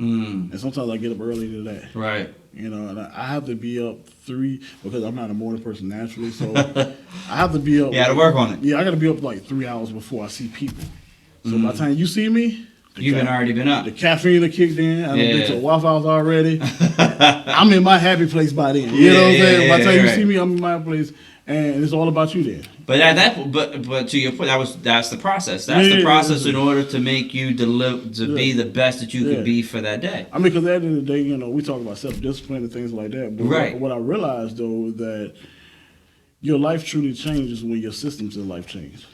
And sometimes I get up early to that. Right. You know, and I have to be up 3, because I'm not a morning person naturally. So I have to be up. You got to work on it. Yeah, I got to be up like 3 hours before I see people. So by the time you see me, you've already been up. The caffeine that kicked in. I've been to Waffle House already. I'm in my happy place by then. You know what I'm saying? By the time you see me, I'm in my place. And it's all about you then. But to your point, that's the process. That's the process in order to make you be the best that you can be for that day. I mean, because at the end of the day, you know, we talk about self-discipline and things like that. But what I realized, though, that your life truly changes when your systems in life change.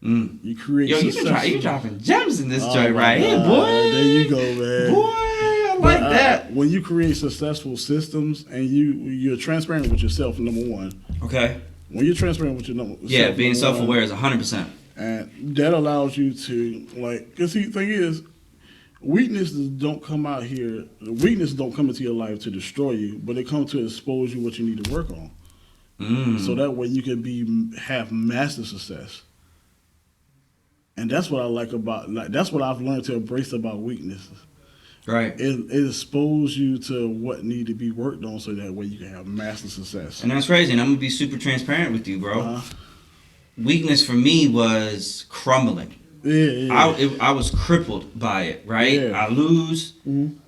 You create you dropping gems in this joint right here, boy. There you go, man. Boy, I like that. When you create successful systems and you're transparent with yourself, number one. Okay. When you're transparent with yourself, being self-aware is 100%. And that allows you to, like, because the thing is, weaknesses don't come out here. Weaknesses don't come into your life to destroy you, but they come to expose you what you need to work on. So that way you can have massive success. And that's what I like about, that's what I've learned to embrace about weaknesses. Right. It exposes you to what need to be worked on so that way you can have massive success. And that's crazy. And I'm going to be super transparent with you, bro. Weakness for me was crumbling. I was crippled by it, right? I lose. And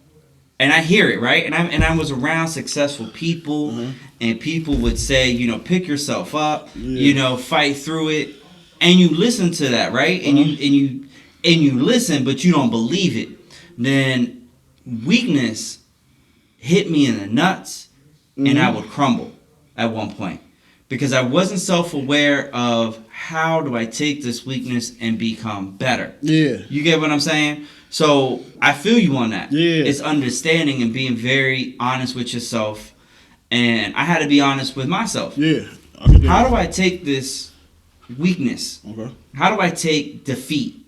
I hear it, right? And I was around successful people, and people would say, you know, pick yourself up, you know, fight through it. And you listen to that, right? And you listen, but you don't believe it. Then weakness hit me in the nuts, and I would crumble at one point because I wasn't self-aware of how do I take this weakness and become better. You get what I'm saying? So I feel you on that. It's understanding and being very honest with yourself, and I had to be honest with myself. How do I take this weakness? How do I take defeat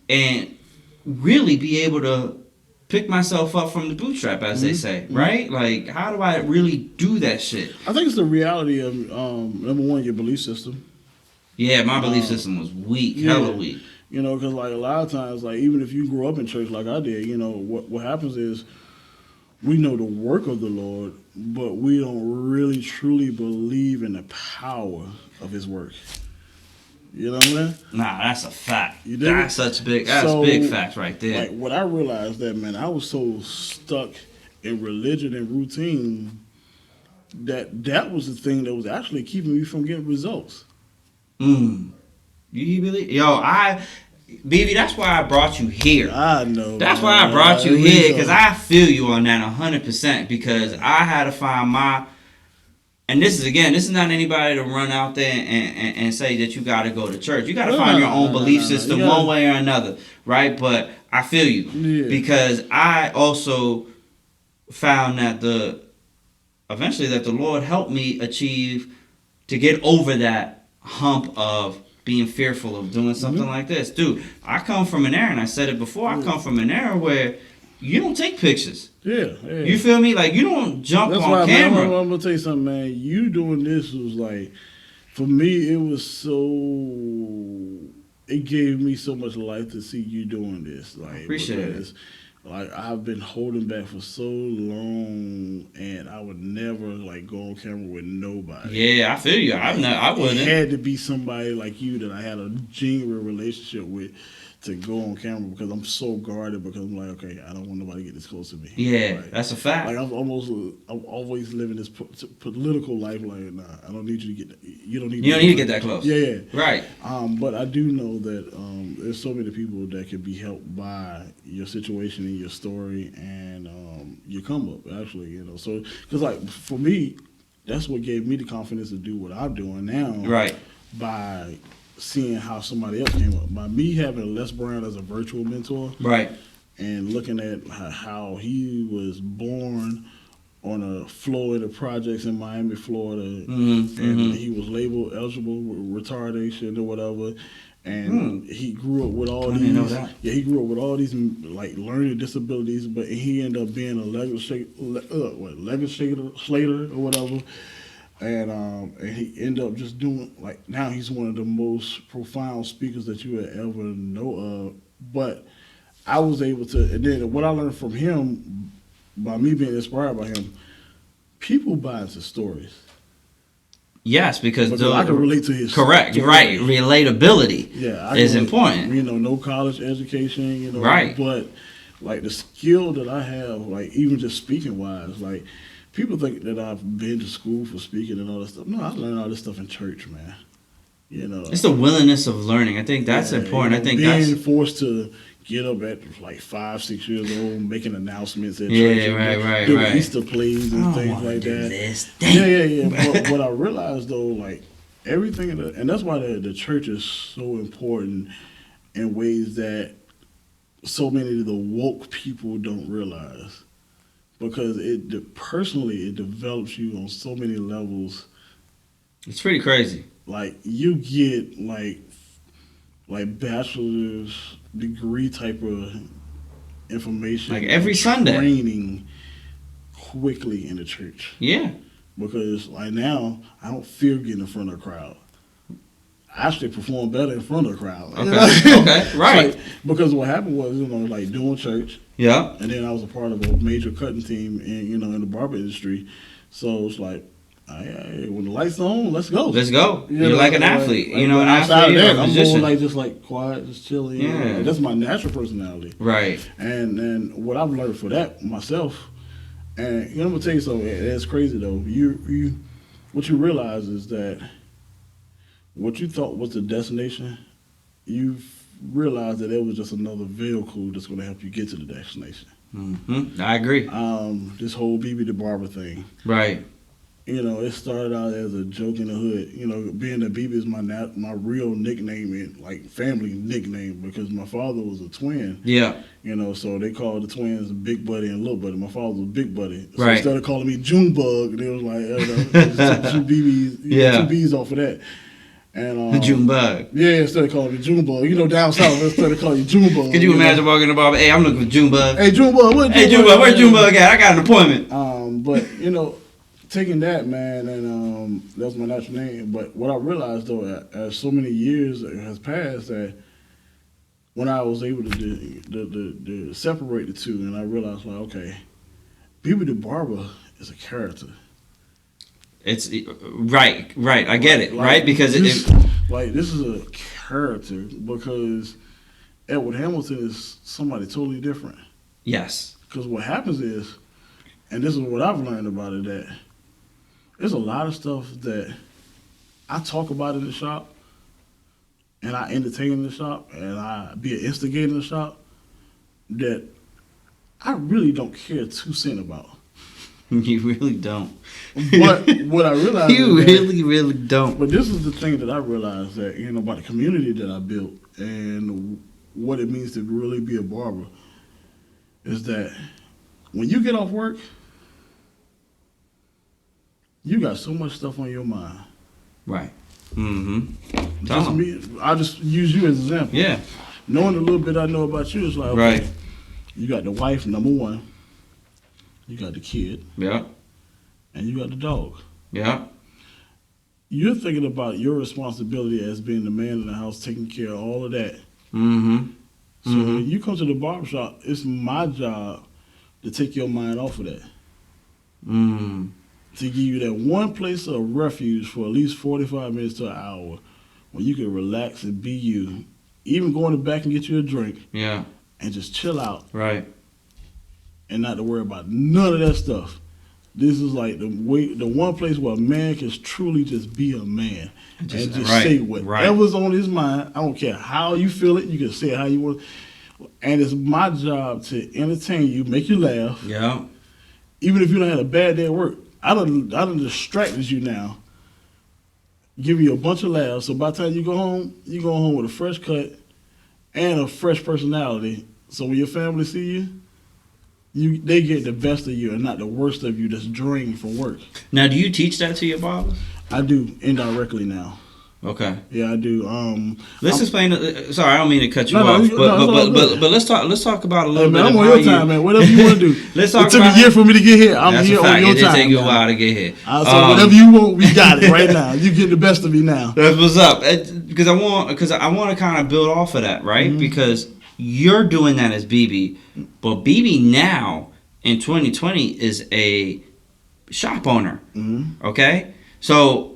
and really be able to pick myself up from the bootstrap, as they say, right? Like, how do I really do that shit? I think it's the reality of, number one, your belief system. Yeah, my belief system was weak, hella weak. You know, because, like, a lot of times, like, even if you grew up in church like I did, you know, what happens is we know the work of the Lord, but we don't really, truly believe in the power of his work. You know what I'm saying? Nah, that's a fact. That's big facts right there. Like, what I realized that, man, I was so stuck in religion and routine that was the thing that was actually keeping me from getting results. You believe? BB, that's why I brought you here. I know. That's why I brought you here, because I feel you on that 100%, because I had to find my... And this is not anybody to run out there and say that you got to go to church. You got to find your own belief system one way or another, right? But I feel you because I also found that eventually the Lord helped me achieve to get over that hump of being fearful of doing something like this. Dude, I come from an era, and I said it before, I come from an era where you don't take pictures. You feel me? Like, you don't jump on camera. Man, I'm going to tell you something, man. You doing this was like, for me, it gave me so much life to see you doing this. Like, appreciate it. Like, I've been holding back for so long, and I would never, like, go on camera with nobody. Yeah, I feel you. I wouldn't. It had to be somebody like you that I had a genuine relationship with to go on camera, because I'm so guarded, because I'm like, okay, I don't want nobody to get this close to me. Yeah, like, that's a fact. Like, I'm always living this political life. Like, nah, I don't need you to get. You don't need to get that close. Yeah. Right. But I do know that there's so many people that can be helped by your situation and your story and your come up. Actually, you know, so because like for me, that's what gave me the confidence to do what I'm doing now. Right. By seeing how somebody else came up. By me having Les Brown as a virtual mentor, right, and looking at how he was born on a floor of the projects in Miami, Florida, and he was labeled eligible with retardation or whatever. And he grew up with all these. Yeah, he grew up with all these like learning disabilities, but he ended up being a legislator or whatever. And he ended up just doing like now he's one of the most profound speakers that you would ever know of. But I was able to, and then what I learned from him by me being inspired by him, people buy into stories. Yes, because I can relate to his correct. You're right. Relatability is important. You know, no college education, you know, right? But like the skill that I have, like even just speaking wise, like people think that I've been to school for speaking and all that stuff. No, I learned all this stuff in church, man. You know, it's the willingness of learning. I think that's important. You know, I think being forced to get up at like 5, 6 years old, making announcements at church, right. Easter plays and things like that. Yeah. But what I realized though, like everything, and that's why the church is so important in ways that so many of the woke people don't realize, because it develops you on so many levels. It's pretty crazy. Like you get like bachelor's degree type of information, like every Sunday, training quickly in the church. Yeah, because like now I don't fear getting in front of a crowd. I actually perform better in front of a crowd. Okay, okay, right. Like, because what happened was, you know, like doing church. Yeah. And then I was a part of a major cutting team in the barber industry. So it's like, when the lights on, let's go. Let's go. You're like an athlete. Like, you know, an athlete. That, I'm more like just like quiet, just chilling. Yeah. You know, that's my natural personality. Right. And what I've learned for that myself, and you know, I'm gonna tell you something. It's crazy though. What you realize is that what you thought was the destination, you realize that it was just another vehicle that's going to help you get to the destination. Mm-hmm. I agree. This whole BB the Barber thing. Right. You know, it started out as a joke in the hood. You know, being that BB is my real nickname and like family nickname, because my father was a twin. Yeah. You know, so they called the twins Big Buddy and Little Buddy. My father was Big Buddy. So right. Instead of calling me Junebug, they was like, two BBs, two B's off of that. And Junebug. Yeah, instead of calling me Junebug. You know, down south, instead of calling you Junebug. Could you imagine walking in the barber? Hey, I'm looking for Junebug. Hey, Junebug, where's Junebug? Hey, Junebug, where's Junebug at? I got an appointment. But, you know, taking that, man, and that was my natural name. But what I realized, though, as so many years has passed, that when I was able to separate the two, and I realized, like, okay, BB the Barber is a character. It's right. I get it, like, right? Because this is a character, because Edward Hamilton is somebody totally different. Yes. Because what happens is, and this is what I've learned about it, that there's a lot of stuff that I talk about in the shop, and I entertain in the shop, and I be an instigator in the shop, that I really don't care 2 cents about. You really don't. But what I realized you really don't. But this is the thing that I realized, that, you know, about the community that I built and what it means to really be a barber, is that when you get off work, you got so much stuff on your mind. Right. Mm-hmm. I'll just use you as an example. Yeah. Knowing a little bit I know about you, it's like, okay, right. You got the wife, number one. You got the kid. Yeah. And you got the dog. Yeah. You're thinking about your responsibility as being the man in the house, taking care of all of that. Mm-hmm. So when you come to the barbershop, it's my job to take your mind off of that. Mm. To give you that one place of refuge for at least 45 minutes to an hour where you can relax and be you. Even go in the back and get you a drink. Yeah. And just chill out. Right. And not to worry about none of that stuff. This is like the one place where a man can truly just be a man and just right, say whatever's on his mind. I don't care how you feel it. You can say it how you want. And it's my job to entertain you, make you laugh. Yeah. Even if you done had a bad day at work, I done distracted you now. give you a bunch of laughs. So by the time you go home with a fresh cut and a fresh personality. So when your family see they get the best of you and not the worst of you that's drained from work. Now, do you teach that to your barbers? I do indirectly now. Okay. Yeah, I do. Let's explain. Sorry, I don't mean to cut you No, off, but but let's talk about a little bit. Man, I'm of on how your time, man. Whatever you want to do. Let's talk. It took a year for me to get here. I'm That's here a fact. on your It did time. take you a now. while to get here. So whatever you want, we got it right now. You get the best of me now. That's what's up. Because I want to kind of build off of that, right? Mm-hmm. Because you're doing that as BB, but BB now in 2020 is a shop owner. Mm-hmm. Okay, so.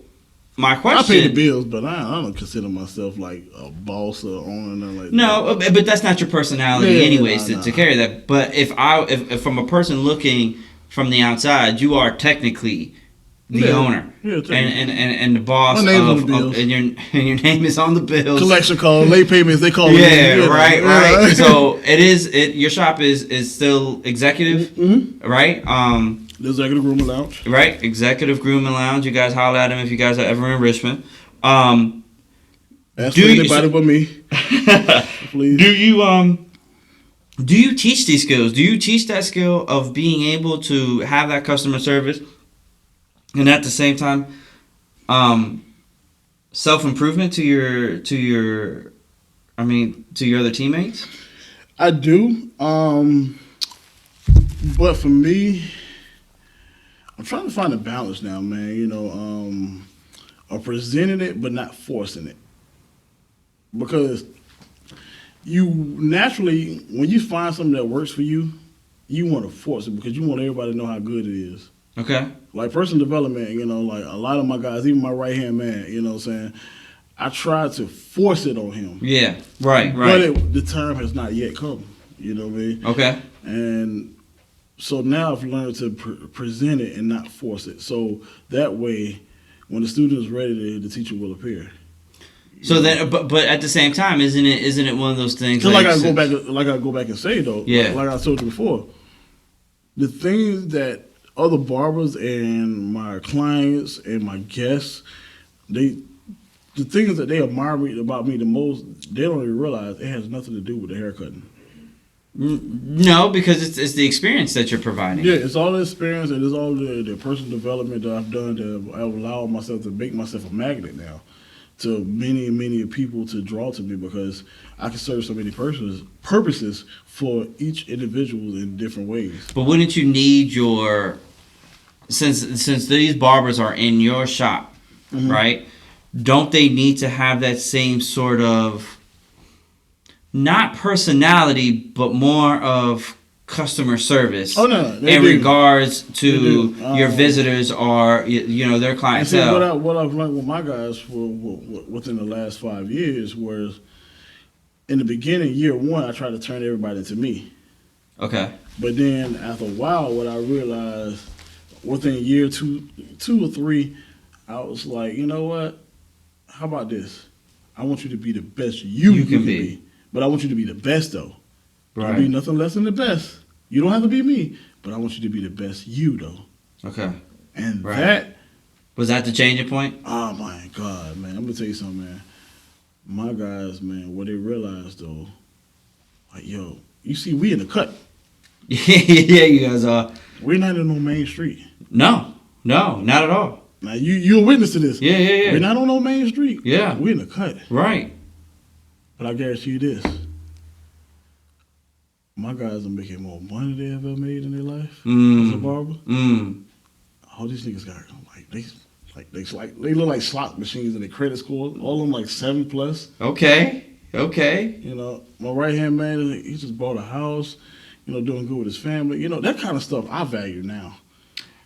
My question. I pay the bills, but I don't consider myself like a boss or owner. Nothing like no, that. but that's not your personality, anyways, to carry that. But if from a person looking from the outside, you are technically the owner, and the boss and your name is on the bills. Collection call, late payments, they call. Right. So your shop is still executive, right? The Executive Groom and Lounge. Right, Executive Groom and Lounge. You guys holler at him if you guys are ever in Richmond. Ask for anybody but me. Please. Do you teach these skills? Do you teach that skill of being able to have that customer service and at the same time self-improvement to your other teammates? I do. But for me, I'm trying to find a balance now, man. You know, of presenting it but not forcing it. Because you naturally, when you find something that works for you, you want to force it because you want everybody to know how good it is. Okay. Like personal development, you know, like a lot of my guys, even my right-hand man, you know what I'm saying, I tried to force it on him. Yeah, right. But the time has not yet come, you know what I mean? Okay. And so now I've learned to present it and not force it. So that way, when the student is ready, the teacher will appear. So then, but at the same time, isn't it one of those things? So like I go back and say though, yeah, like I told you before, the things that other barbers and my clients and my guests, the things that they admire about me the most, they don't even realize it has nothing to do with the haircutting. No, because it's the experience that you're providing. Yeah, it's all the experience and it's all the personal development that I've done to allow myself to make myself a magnet now to many people to draw to me because I can serve so many purposes for each individual in different ways. But wouldn't you need since these barbers are in your shop, mm-hmm. right? Don't they need to have that same sort of not personality, but more of customer service in regards to your visitors or their clientele? And see, what I've learned with my guys within the last 5 years was in the beginning, year one, I tried to turn everybody into me. Okay. But then after a while, what I realized within year two or three, I was like, you know what? How about this? I want you to be the best you can be. But I want you to be the best, though. Right. Don't be nothing less than the best. You don't have to be me, but I want you to be the best you, though. Okay. And that... Was that the changing point? Oh, my God, man. I'm going to tell you something, man. My guys, man, what they realized, though, like, yo, you see, we in the cut. Yeah, you guys are. We're not in no main street. No, not at all. Now, you're a witness to this. Yeah. We're not on no main street. Yeah. We're in the cut. Right. But I guarantee you this. My guys are making more money they ever made in their life as a barber. All these niggas got they look like slot machines in their credit score. All of them like 7+. Okay. You know, my right hand man, he just bought a house. You know, doing good with his family. You know, that kind of stuff I value now.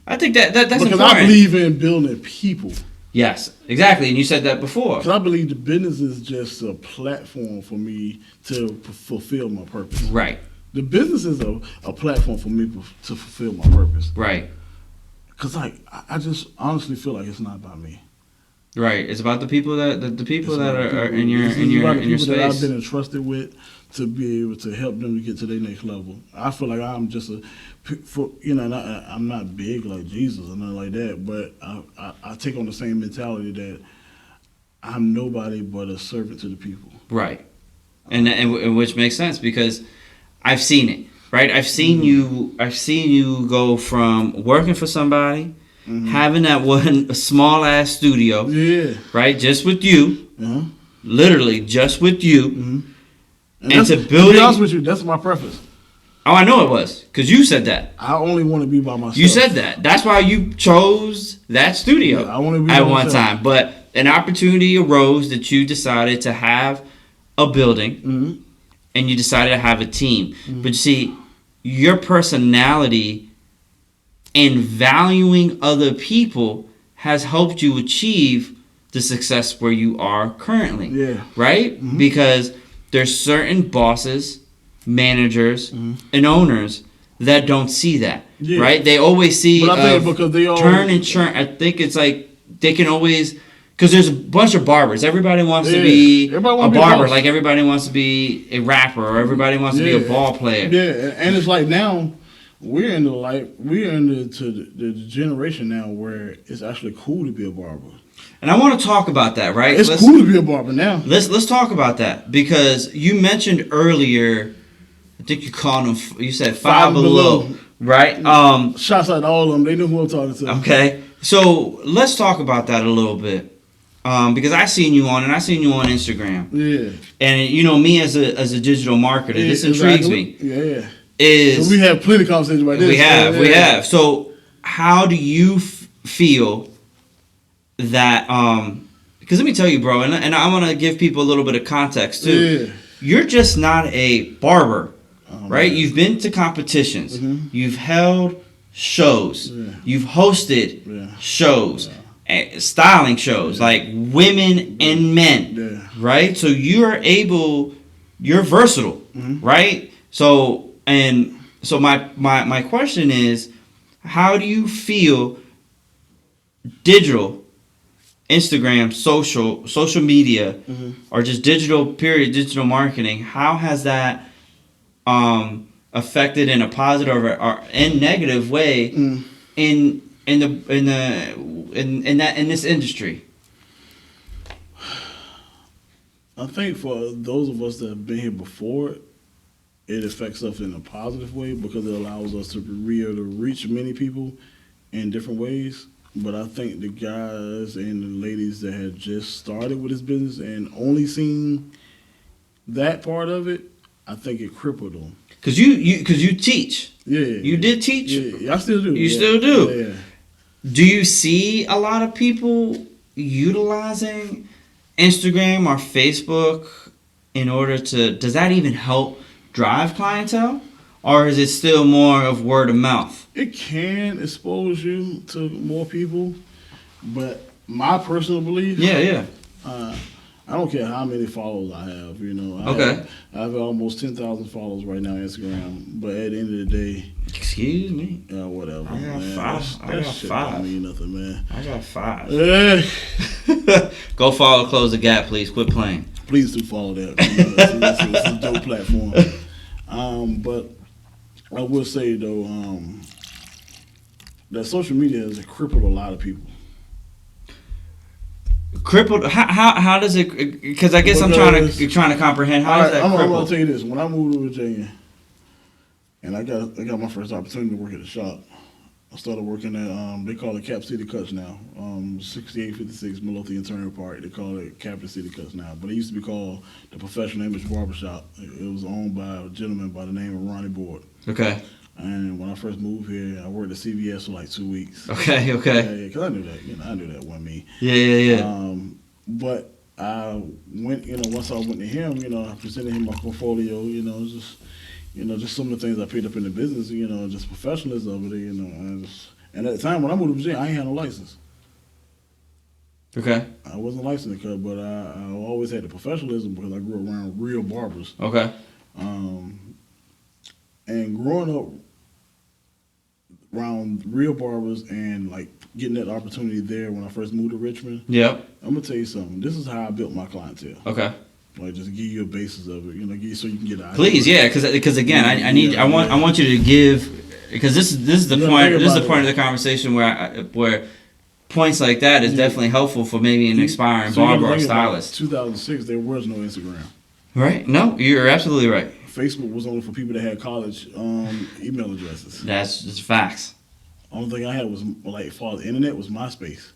I think that's because important. I believe in building people. Yes, exactly, and you said that before. Because I believe the business is just a platform for me to fulfill my purpose. Right. The business is a platform for me to fulfill my purpose. Right. Because I just honestly feel like it's not about me. Right. It's about the people that are in your space. That I've been entrusted with to be able to help them to get to their next level. I feel like I'm just I'm not big like Jesus or nothing like that, but I take on the same mentality that I'm nobody but a servant to the people. Right. And which makes sense because I've seen it, right? I've seen you go from working for somebody, having that one small ass studio, right, just with you, literally just with you, and to building. To be honest with you, that's my preference. Oh, I know it was because you said that. I only want to be by myself. You said that. That's why you chose that studio I want to be at by one myself. time. But an opportunity arose that you decided to have a building, and you decided to have a team. But you see, your personality and valuing other people has helped you achieve the success where you are currently. Yeah. Right? Because there's certain bosses, managers, and owners that don't see that. Yeah. Right? They always see But I think because they all turn and churn. I think it's like they can always, because there's a bunch of barbers. Everybody wants to be a barber, like everybody wants to be a rapper, or everybody wants to be a ball player. Yeah, and it's like now we're into the generation now where it's actually cool to be a barber. And I want to talk about that, right? It's cool to be a barber now. Let's talk about that because you mentioned earlier, I think you called them, you said Five Below, right? Shouts out to all of them. They know who I'm talking to. Okay, so let's talk about that a little bit. Because I seen you on Instagram. Yeah. And you know me as a digital marketer, this intrigues me. Yeah. So we have plenty of conversations about this. We have. So how do you feel that? Because let me tell you, bro, and I want to give people a little bit of context too. Yeah. You're just not a barber, right? Man. You've been to competitions. You've held shows. Yeah. You've hosted shows. Yeah. Styling shows like women and men, right? So you're versatile, right? So my question is, how do you feel digital, Instagram, social media, or just digital marketing? How has that affected in a positive or in negative way in this industry? I think for those of us that have been here before, it affects us in a positive way because it allows us to be able to reach many people in different ways. But I think the guys and the ladies that had just started with this business and only seen that part of it, I think it crippled them. Cause you teach. Yeah. You did teach. Yeah, I still do. You still do. Yeah. Do you see a lot of people utilizing Instagram or Facebook in order to, does that even help drive clientele? Or is it still more of word of mouth? It can expose you to more people, but my personal belief... Yeah. I don't care how many followers I have, you know. I have almost 10,000 followers right now on Instagram, but at the end of the day... Excuse me? Whatever, I got man. 5. I got 5. Don't mean nothing, man. I got 5. Go follow Close the Gap, please. Quit playing. Please do follow that. It's a dope platform. But I will say, though, that social media has crippled a lot of people. Crippled? How does it? Because I guess I'm trying to comprehend. How is that crippled? I'm gonna tell you this. When I moved to Virginia, and I got my first opportunity to work at the shop, I started working at they call it Cap City Cuts now, 6856 Midlothian Turner Park. They call it Capital City Cuts now, but it used to be called the Professional Image Barbershop. It was owned by a gentleman by the name of Ronnie Board. Okay. And when I first moved here, I worked at CVS for like 2 weeks. Okay. Yeah, because I knew that, I knew that wasn't me. Yeah. But I went, once I went to him, I presented him my portfolio, just some of the things I picked up in the business, just professionalism of it, and at the time when I moved to Virginia, I ain't had no license. Okay. I wasn't licensed, but I always had the professionalism because I grew around real barbers. Okay. And growing up around real barbers and like getting that opportunity there when I first moved to Richmond. Yep. I'm gonna tell you something. This is how I built my clientele. Okay. Like just give you a basis of it, so you can get an idea. Please, yeah, because again, I want you to give, because this is the point. This is the point of the conversation where points like that is definitely helpful for maybe an aspiring barber or stylist. 2006, there was no Instagram. Right? No, you're absolutely right. Facebook was only for people that had college email addresses. That's facts. Only thing I had was, like, as far as the internet, was MySpace.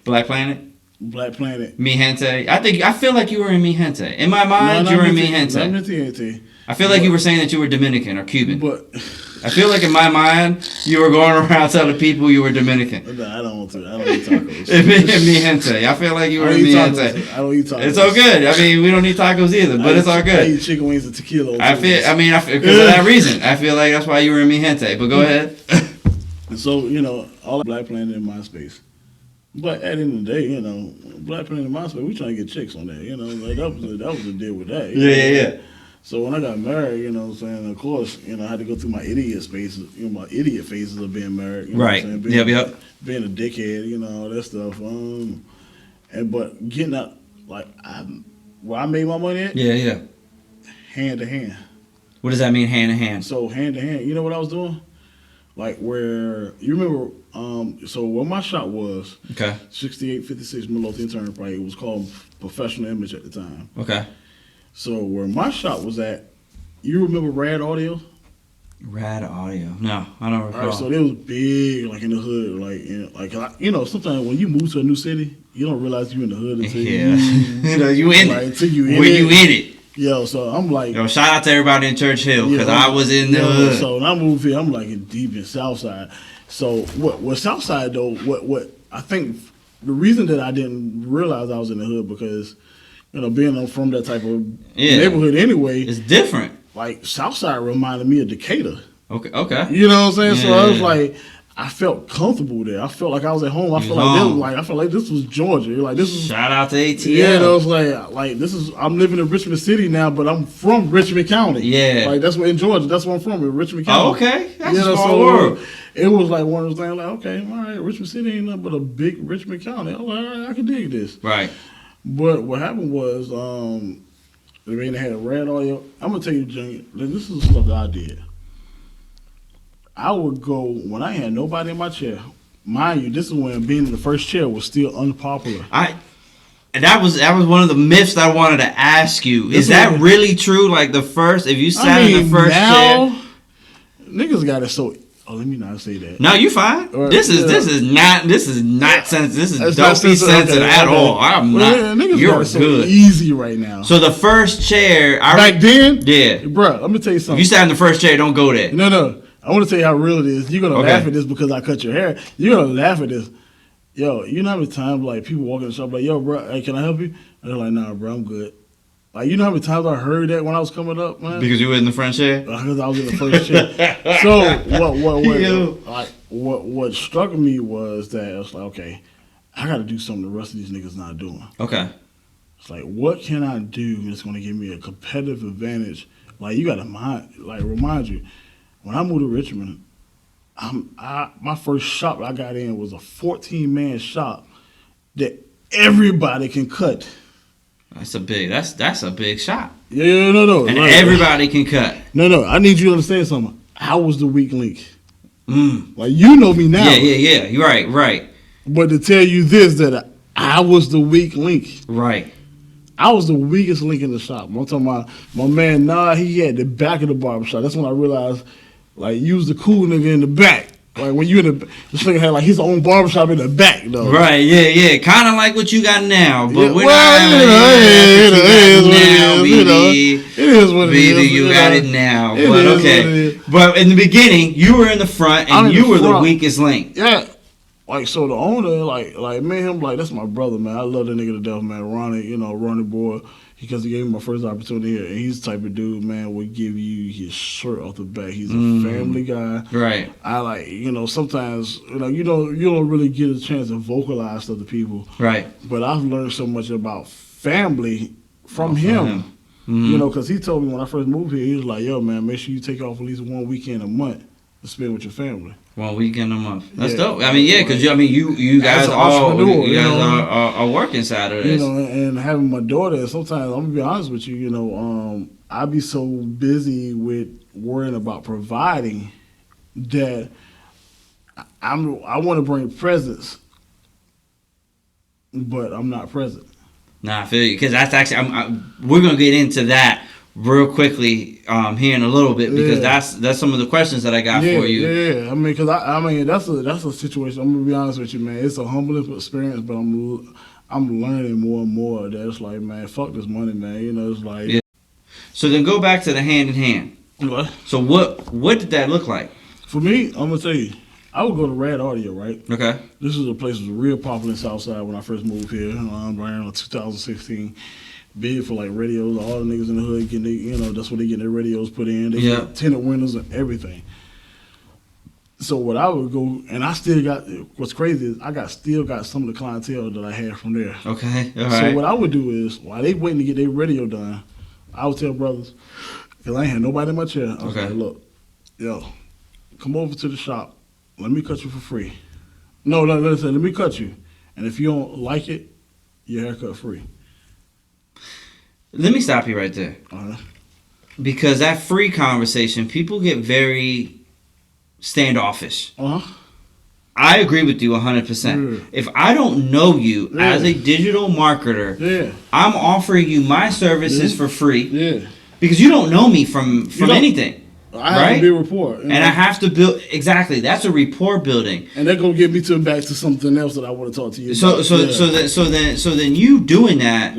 Black Planet? Black Planet. Mi Gente. I feel like you were in Mi Gente. In my mind, you were in Mi Gente. I feel like you were saying that you were Dominican or Cuban. But I feel like in my mind, you were going around telling people you were Dominican. No, I don't want to. I don't eat tacos. In Mi Gente. I feel like you were in Mi Gente. I don't eat tacos. It's all good. I mean, we don't eat tacos either, but it's all good. I eat chicken wings and tequila. Because of that reason. I feel like that's why you were in Mi Gente. But go ahead. And so, all Black Planet in MySpace. But at the end of the day, Black Planet in MySpace, we trying to get chicks on that. Like that was the deal with that. Yeah. So when I got married, what I'm saying, of course, I had to go through my idiot phases, my idiot phases of being married. Right. What I'm Yep. Being a dickhead, all that stuff. But getting out, like, where I made my money at? Yeah. Hand to hand. What does that mean, hand to hand? So hand to hand, you know what I was doing? Like where, you remember, so where my shop was, okay, 6856 Midlothian Turnpike, it was called Professional Image at the time. Okay. So where my shop was at, you remember Rad Audio? Rad Audio? No, I don't recall. All right, so it was big, like in the hood, sometimes when you move to a new city, you don't realize you're in the hood until you in it. Until you in it. Yo, so I'm like... Yo, shout out to everybody in Church Hill, because I was in the hood. So when I moved here, I'm like deep in Southside. So what Southside, though, what I think the reason that I didn't realize I was in the hood, because, being from that type of neighborhood anyway... It's different. Like, Southside reminded me of Decatur. Okay. You know what I'm saying? Yeah. So I was like... I felt comfortable there. I felt like I was at home. I felt like this was Georgia. Like this is shout out to ATL. Yeah, it was like this is. I'm living in Richmond City now, but I'm from Richmond County. Yeah, like that's what in Georgia. That's where I'm from, in Richmond County. Oh, okay, that's a small world. It was like one of those things. Like, okay, all right, Richmond City ain't nothing but a big Richmond County. I'm like, all right, I can dig this. Right. But what happened was, they had a Rad Audio. I'm gonna tell you, Junior, this is the stuff that I did. I would go when I had nobody in my chair. Mind you, this is when being in the first chair was still unpopular. And that was one of the myths that I wanted to ask you. Is that really true? Like if you sat in the first chair, niggas got it so. Oh, let me not say that. No, you fine. This is not sensitive. This is don't be sensitive at all. You're so good. Easy right now. So the first chair, back then, yeah, bro. Let me tell you something. If you sat in the first chair, don't go there. No. I want to tell you how real it is. You're gonna laugh at this because I cut your hair. You're gonna laugh at this. Yo, you know how many times like people walk in the shop like, yo, bro, hey, can I help you? And they're like, nah, bro, I'm good. Like, you know how many times I heard that when I was coming up, man? Because you were in the front chair? Because I was in the first chair. So what struck me was that it's like, okay, I got to do something the rest of these niggas not doing. Okay. It's like, what can I do that's going to give me a competitive advantage? Like, you got to remind you, when I moved to Richmond, my first shop I got in was a 14-man shop that everybody can cut. That's a big shop. Yeah, no. And everybody can cut. No. I need you to understand something. I was the weak link. Like, you know me now. Yeah. You're right. But to tell you this, that I was the weak link. Right. I was the weakest link in the shop. I'm talking about my man, he had the back of the barbershop. That's when I realized, like, you was the cool nigga in the back. Like, when you in this nigga had, like, his own barbershop in the back, though. Right, yeah. Kind of like what you got now. But we're it is what it is. You got it now. But, okay. But in the beginning, you were in the front, and you were the weakest link. Yeah. Like, so the owner, like me and him, like, that's my brother, man. I love that nigga to death, man. Ronnie boy, because he gave me my first opportunity here. And he's the type of dude, man, would give you his shirt off the back. He's a family guy. Right. I sometimes, you don't really get a chance to vocalize to the people. Right. But I've learned so much about family from him. Because he told me when I first moved here, he was like, yo, man, make sure you take off at least one weekend a month to spend with your family. 1 weekend a month. That's dope. I mean, yeah, because you guys are working side of this. And having my daughter, sometimes I'm gonna be honest with you. I be so busy with worrying about providing that I want to bring presents, but I'm not present. Nah, I feel you, because that's actually we're gonna get into that real quickly here in a little bit, because that's some of the questions that I got for you. Yeah, I mean, because I mean that's a situation. I'm gonna be honest with you, man. It's a humbling experience, but I'm learning more and more that it's like, man, fuck this money, man. You know, it's like. Yeah. So then go back to the hand in hand. What? So what did that look like? For me, I'm gonna tell you, I would go to Rad Audio, right? Okay. This is a place that was real popular in Southside when I first moved here, around 2016. Big for like radios, all the niggas in the hood getting, that's where they get their radios put in. They get tinted windows and everything. So what I would go, and I still got, what's crazy is I still got some of the clientele that I had from there. Okay, all right. So what I would do is, while they waiting to get their radio done, I would tell brothers, because I ain't had nobody in my chair, I was like, look, yo, come over to the shop. Let me cut you for free. No, listen, let me cut you. And if you don't like it, your haircut free. Let me stop you right there. Because that free conversation, people get very standoffish. I agree with you 100%. If I don't know you as a digital marketer, I'm offering you my services for free because you don't know me from anything. I have to build rapport. And I have to build, exactly, that's a rapport building. And that's going to get me back to something else that I want to talk to you about. So then you doing that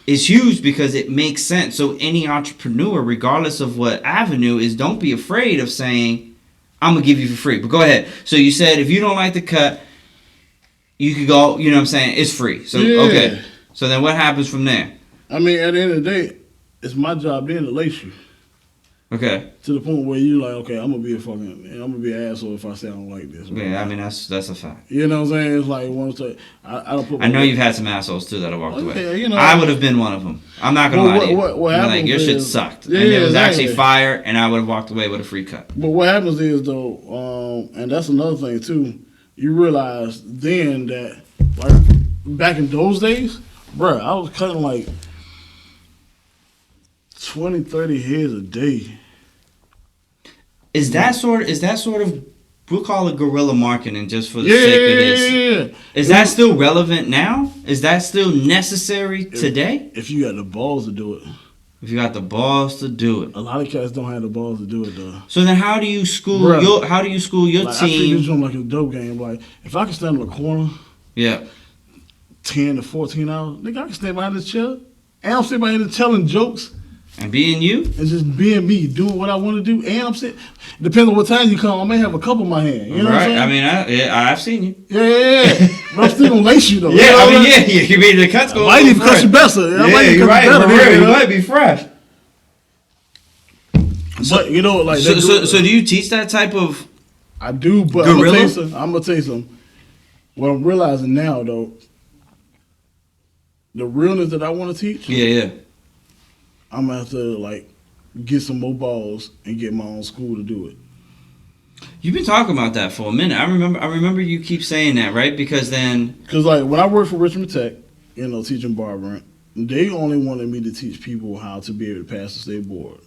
is huge, because it makes sense. So any entrepreneur, regardless of what avenue, don't be afraid of saying, I'm going to give you for free. But go ahead. So you said if you don't like the cut, you could go, you know what I'm saying, it's free. So, okay. So then what happens from there? I mean, at the end of the day, it's my job then to lace you. Okay. To the point where you like, okay, I'm gonna be an asshole if I say I don't like this. Right? Yeah, I mean that's a fact. You know what I'm saying? It's like I don't put. I know you've had some assholes too that have walked away. Yeah, you know, I would have been one of them. I'm not gonna lie to you. What like your shit sucked, and it was actually fire, and I would have walked away with a free cut. But what happens is though, and that's another thing too. You realize then that like back in those days, bro, I was cutting like 20, 30 heads a day. Is that sort of we'll call it guerrilla marketing just for the sake of this? Is that still relevant now? Is that still necessary today? If you got the balls to do it. If you got the balls to do it. A lot of cats don't have the balls to do it though. So then how do you school your team? I treat this joint like a dope game. Like if I can stand in the corner 10 to 14 hours, nigga, I can stand behind this chair. And I'm sitting behind here telling jokes. And being you? And just being me, doing what I want to do. And I'm sitting, depending on what time you come, I may have a cup in my hand. You know what I'm saying? I mean, I've seen you. Yeah. But I'm still going to lace you, though. Yeah, you know you mean the cuts go. I might even cut you better. You're right. For real, you might be fresh. But, you know, like... So do you teach that type of... I do, but I'm going to tell you something. What I'm realizing now, though, the realness that I want to teach... Yeah. I'm going to have to, like, get some more balls and get my own school to do it. You've been talking about that for a minute. I remember you keep saying that, right? Because like, when I worked for Richmond Tech, you know, teaching barbering, they only wanted me to teach people how to be able to pass the state board.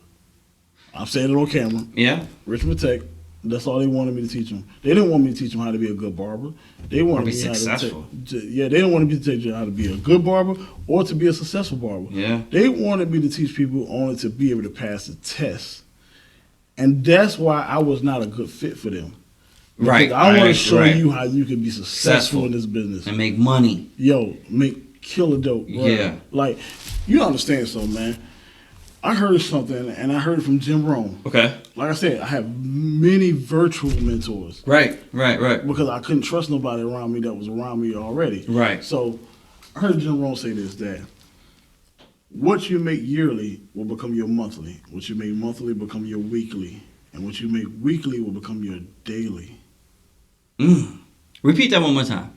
I'm saying it on camera. Yeah. Richmond Tech, that's all they wanted me to teach them. They didn't want me to teach them how to be a good barber. They wanted me to be successful. They didn't want me to teach you how to be a good barber or to be a successful barber. Yeah. They wanted me to teach people only to be able to pass the test. And that's why I was not a good fit for them. Right. I want to show you how you can be successful in this business. And make money. Yo, make killer dope. Bro. Yeah. Like, you understand something, man. I heard something, and I heard it from Jim Rome. Okay. Like I said, I have many virtual mentors. Right. Because I couldn't trust nobody around me that was around me already. Right. So I heard Jim Rome say this, that what you make yearly will become your monthly. What you make monthly will become your weekly. And what you make weekly will become your daily. Repeat that one more time.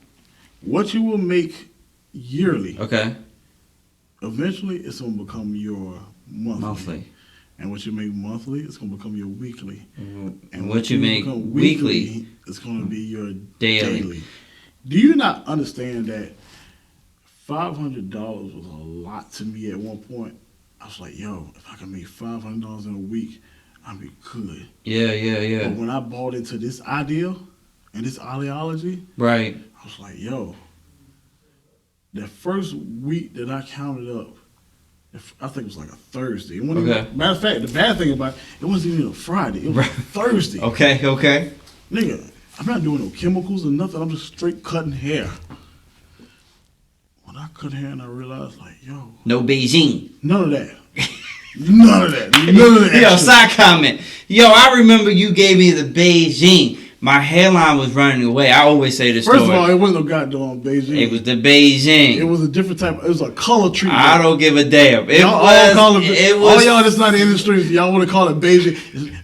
What you will make yearly. Okay. Eventually, it's going to become your monthly. And what you make monthly, it's going to become your weekly. And what you make weekly, it's going to be your daily. Do you not understand that $500 was a lot to me at one point? I was like, yo, if I can make $500 in a week, I'll be good. Yeah. But when I bought into this idea and this oleology. Right. I was like, yo, the first week that I counted up, I think it was like a Thursday. Even, matter of fact, the bad thing about it wasn't even a Friday. It was a Thursday. Okay. Nigga, I'm not doing no chemicals or nothing. I'm just straight cutting hair. When I cut hair and I realized, like, yo. No Beijing. None of that. None of that. Yo, side comment. Yo, I remember you gave me the Beijing. My hairline was running away. I always say this story. First of all, it wasn't no goddamn Beijing. It was the Beijing. It was a different type. It was a color treatment. I don't give a damn. All y'all that's not in the industry, y'all want to call it Beijing.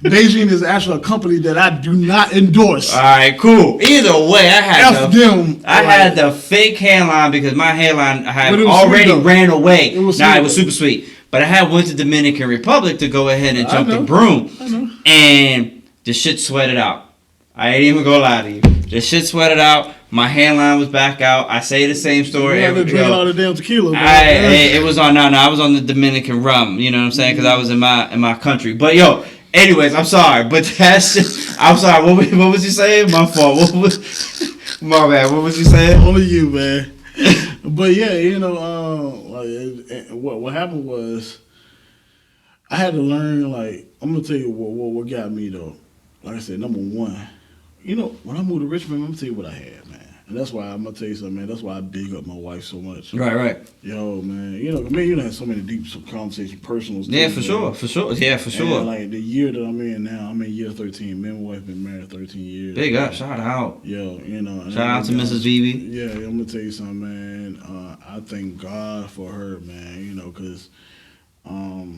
Beijing is actually a company that I do not endorse. All right, cool. Either way, I had the fake hairline because my hairline had already ran away. It was super sweet. But I had went to Dominican Republic to go ahead and jump the broom. I know. And the shit sweated out. I ain't even gonna lie to you. The shit sweated out. My hairline was back out. I say the same story every day. All the damn tequila. It was on. No, I was on the Dominican rum. You know what I'm saying? Because I was in my country. But yo, anyways, I'm sorry. But that shit. I'm sorry. What was you saying? My fault. My bad. What was you saying? Only you, man. But yeah, you know, what happened was, I had to learn. Like, I'm gonna tell you what got me though. Like I said, number one, you know, when I moved to Richmond, I'm gonna tell you what I had, man. And that's why I'm gonna tell you something, man. That's why I big up my wife so much. Right. Yo, man, you know, me, you know, had so many deep conversations, personal stuff. Yeah, for sure. Yeah, for sure. And like the year that I'm in now, I'm in year 13. Me and my wife been married 13 years. Big up, shout out. Yo, you know. Shout out to Mrs. Vivi. Yeah, I'm gonna tell you something, man. I thank God for her, man. You know, because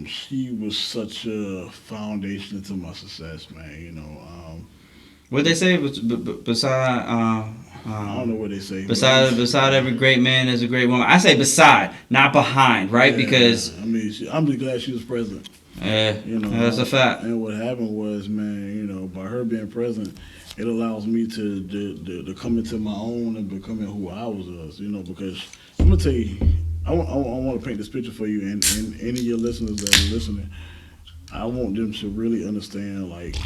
she was such a foundation to my success, man. You know. What they say beside I don't know what they say. Beside every great man, there's a great woman. I say beside, not behind, right? Yeah, because I mean, I'm just glad she was present. Yeah, you know, that's a fact. And what happened was, man, you know, by her being present, it allows me to come into my own and becoming who I was, you know, because I'm gonna tell you, I want to paint this picture for you and any of your listeners that are listening. I want them to really understand, like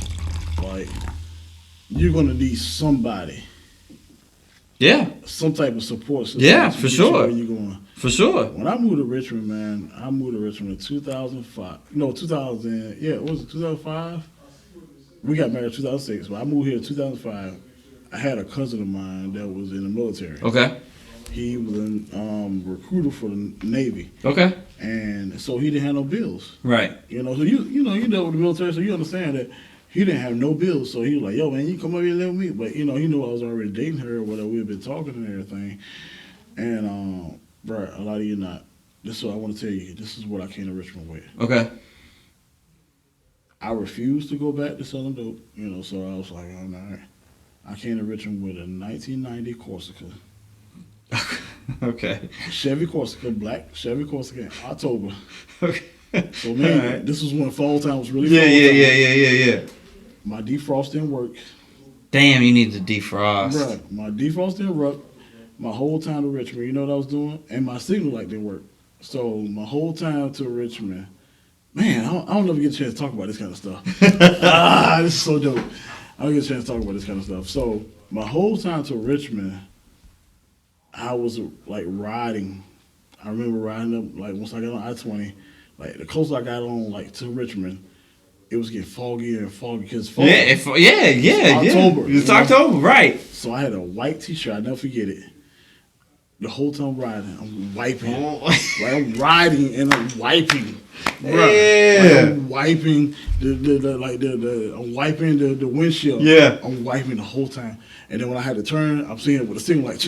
you're gonna need somebody. Yeah. Some type of support system. Yeah, for sure. Where you going? For sure. When I moved to Richmond, man, I moved to Richmond in 2005. No, 2000. Yeah, was it 2005? We got married in 2006. But I moved here in 2005. I had a cousin of mine that was in the military. Okay. He was a recruiter for the Navy. Okay. And so he didn't have no bills. Right. You know, so you dealt with the military, so you understand that he didn't have no bills. So he was like, yo, man, you come over here and live with me. But, you know, he knew I was already dating her or whatever. We had been talking and everything. And, bro, a lot of you not. This is what I want to tell you. This is what I came to Richmond with. Okay. I refused to go back to selling dope, you know, so I was like, oh, no. I came to Richmond with a 1990 Corsica. Okay. Chevy Corsica, black Chevy Corsica in October. Okay. So, man, right. This was when fall time was really Yeah. My defrost didn't work. Damn, you need to defrost. Bruh, my defrost didn't work. My whole time to Richmond, you know what I was doing? And my signal light didn't work. So, my whole time to Richmond, man, I don't never get a chance to talk about this kind of stuff. This is so dope. I don't get a chance to talk about this kind of stuff. So, my whole time to Richmond, I was like riding. I remember riding up, like once I got on I-20, like the closer I got on, like to Richmond, it was getting foggier and foggier because fall. October. It's October, right? So I had a white T-shirt. I'll never forget it. The whole time riding, I'm wiping. Like I'm riding and I'm wiping. Yeah. Like I'm wiping I'm wiping the windshield. Yeah. I'm wiping the whole time. And then when I had to turn, I'm seeing it with a signal like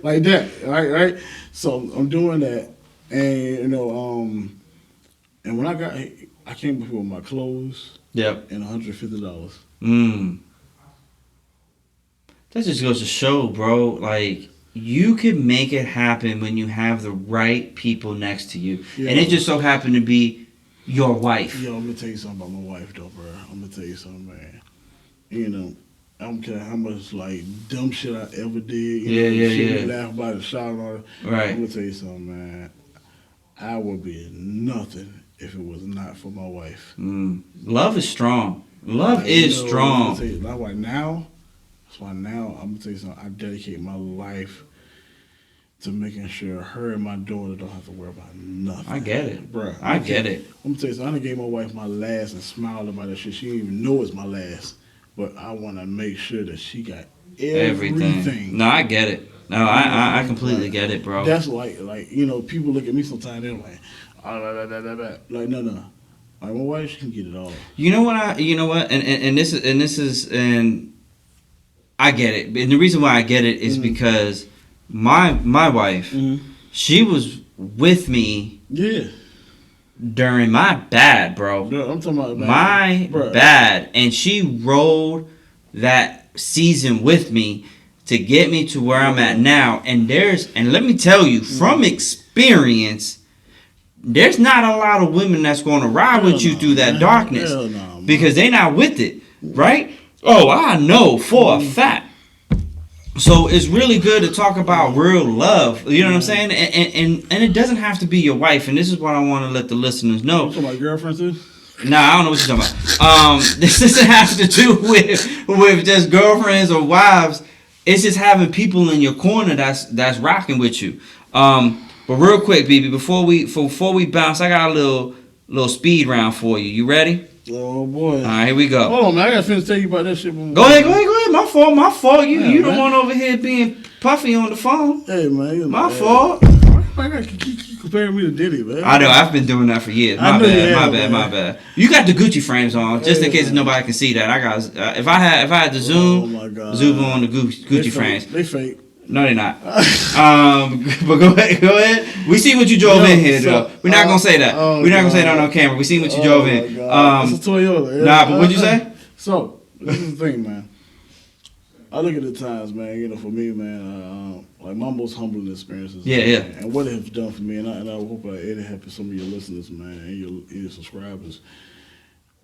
like that. Right? So I'm doing that. And you know, and when I came up with my clothes. Yep. And $150. That just goes to show, bro, like, you can make it happen when you have the right people next to you. Yeah. And it just so happened to be your wife. Yo, I'm going to tell you something about my wife, though, bro. I'm going to tell you something, man. You know, I don't care how much, like, dumb shit I ever did. You laugh about it, shout about it. Right. I'm going to tell you something, man. I would be nothing if it was not for my wife. Love is strong. Love is strong. That's why now I'm gonna tell you something. I dedicate my life to making sure her and my daughter don't have to worry about nothing. I get it, bro. I get it. I'm gonna tell you something. I done gave my wife my last and smiled about that shit. She didn't even know it's my last, but I want to make sure that she got everything. No, I get it. No, I completely get it, bro. That's like people look at me sometimes. They're like, like no. Like my wife, she can get it all. You know what? And this is I get it. And the reason why I get it is because my wife, she was with me. Yeah. During my bad, bro. No, I'm talking about my bad, and she rolled that season with me to get me to where I'm at now. And let me tell you from experience, there's not a lot of women that's going to ride with you through that darkness because they not with it, right? Oh, I know for a fact. So it's really good to talk about real love. You know what I'm saying? And it doesn't have to be your wife. And this is what I want to let the listeners know. You talking about girlfriends too? Nah, I don't know what you're talking about. This doesn't have to do with just girlfriends or wives. It's just having people in your corner that's rocking with you. But real quick, BB, before we bounce, I got a little speed round for you. You ready? Oh boy! All right, here we go. Hold on, man. I gotta finish tell you about that shit. Go ahead. My fault. You the one over here being puffy on the phone. Hey man, my fault. Why gotta keep comparing me to Diddy, man? I know. I've been doing that for years. My bad. You got the Gucci frames on, just in case nobody can see that. I got. If I had to zoom on the Gucci frames. They fake. No, they're not. But go ahead. We see what you drove in here, though. We're not gonna say that. We're not gonna say that on camera. We see what you drove in. It's a Toyota. Nah, but what'd you say? So this is the thing, man. I look at the times, man. For me, man, like my most humbling experiences. Yeah. And what it has done for me, and I hope it helps some of your listeners, man, and your subscribers.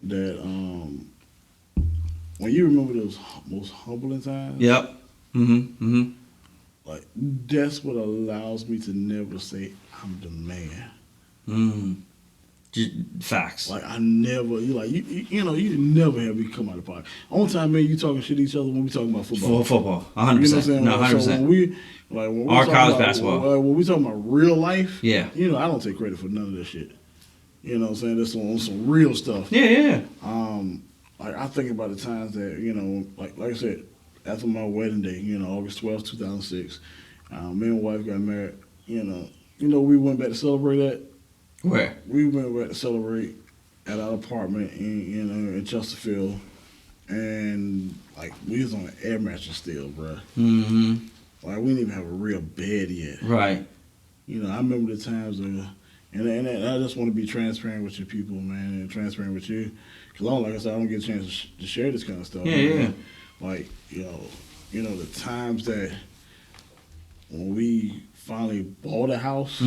That when you remember those most humbling times. Yep. Like, that's what allows me to never say I'm the man. Just facts. Like, I never, you never have me come out of the pocket. Only time, man, you talking shit to each other when we talking about football. Football, 100%. You know what I'm saying? No, 100%. So when we our college about, basketball. When we talking about real life, yeah. I don't take credit for none of that shit. You know what I'm saying? That's on some real stuff. Yeah. Like, I think about the times that, like I said, after my wedding day, August 12th, 2006, me and my wife got married. We went back to celebrate that. Where? We went back to celebrate at our apartment in Chesterfield, and like we was on an air mattress still, bro. Like we didn't even have a real bed yet. Right. I remember the times and I just want to be transparent with you people, man, and transparent with you, because like I said, I don't get a chance to share this kind of stuff. Yeah. Like, the times that when we finally bought a house,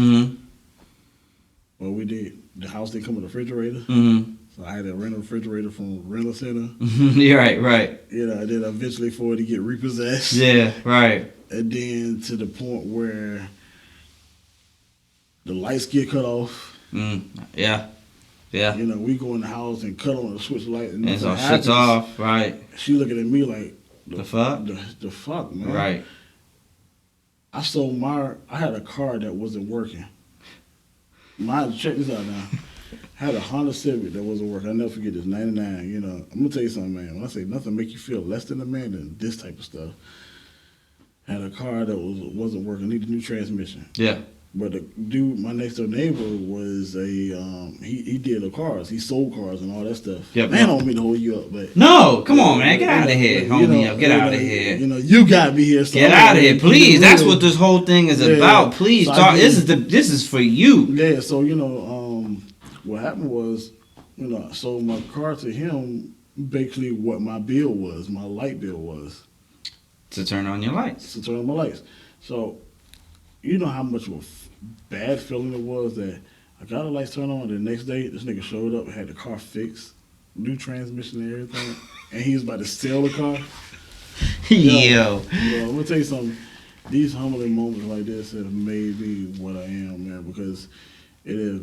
well, we did. The house didn't come with a refrigerator, so I had to rent a refrigerator from a rental center. Yeah, right. And then eventually for it to get repossessed. Yeah, right. And then to the point where the lights get cut off. Yeah. We go in the house and cut on the switch light and so shit's off, right. She looking at me like, the fuck? The fuck, man. Right. I had a car that wasn't working. Check this out now. I had a Honda Civic that wasn't working. I'll never forget this, 99. I'm going to tell you something, man. When I say nothing make you feel less than a man than this type of stuff. I had a car that wasn't working, needed a new transmission. Yeah. But the dude, my next door neighbor, was he did the cars. He sold cars and all that stuff. Yep. Man, I don't mean to hold you up, but no, come on, man, get out of here, homie. Get out of here. You got me here. So get out of here, please. That's what this whole thing is about. Please, so talk. This is for you. Yeah. So what happened was, I sold my car to him. Basically, what my bill was, my light bill was, to turn on your lights. To turn on my lights. So, you know how much of a bad feeling it was that I got the lights turned on. The next day, this nigga showed up, had the car fixed, new transmission and everything, and he was about to sell the car. Yo, I'm gonna tell you something. These humbling moments like this have made me what I am, man. Because it is,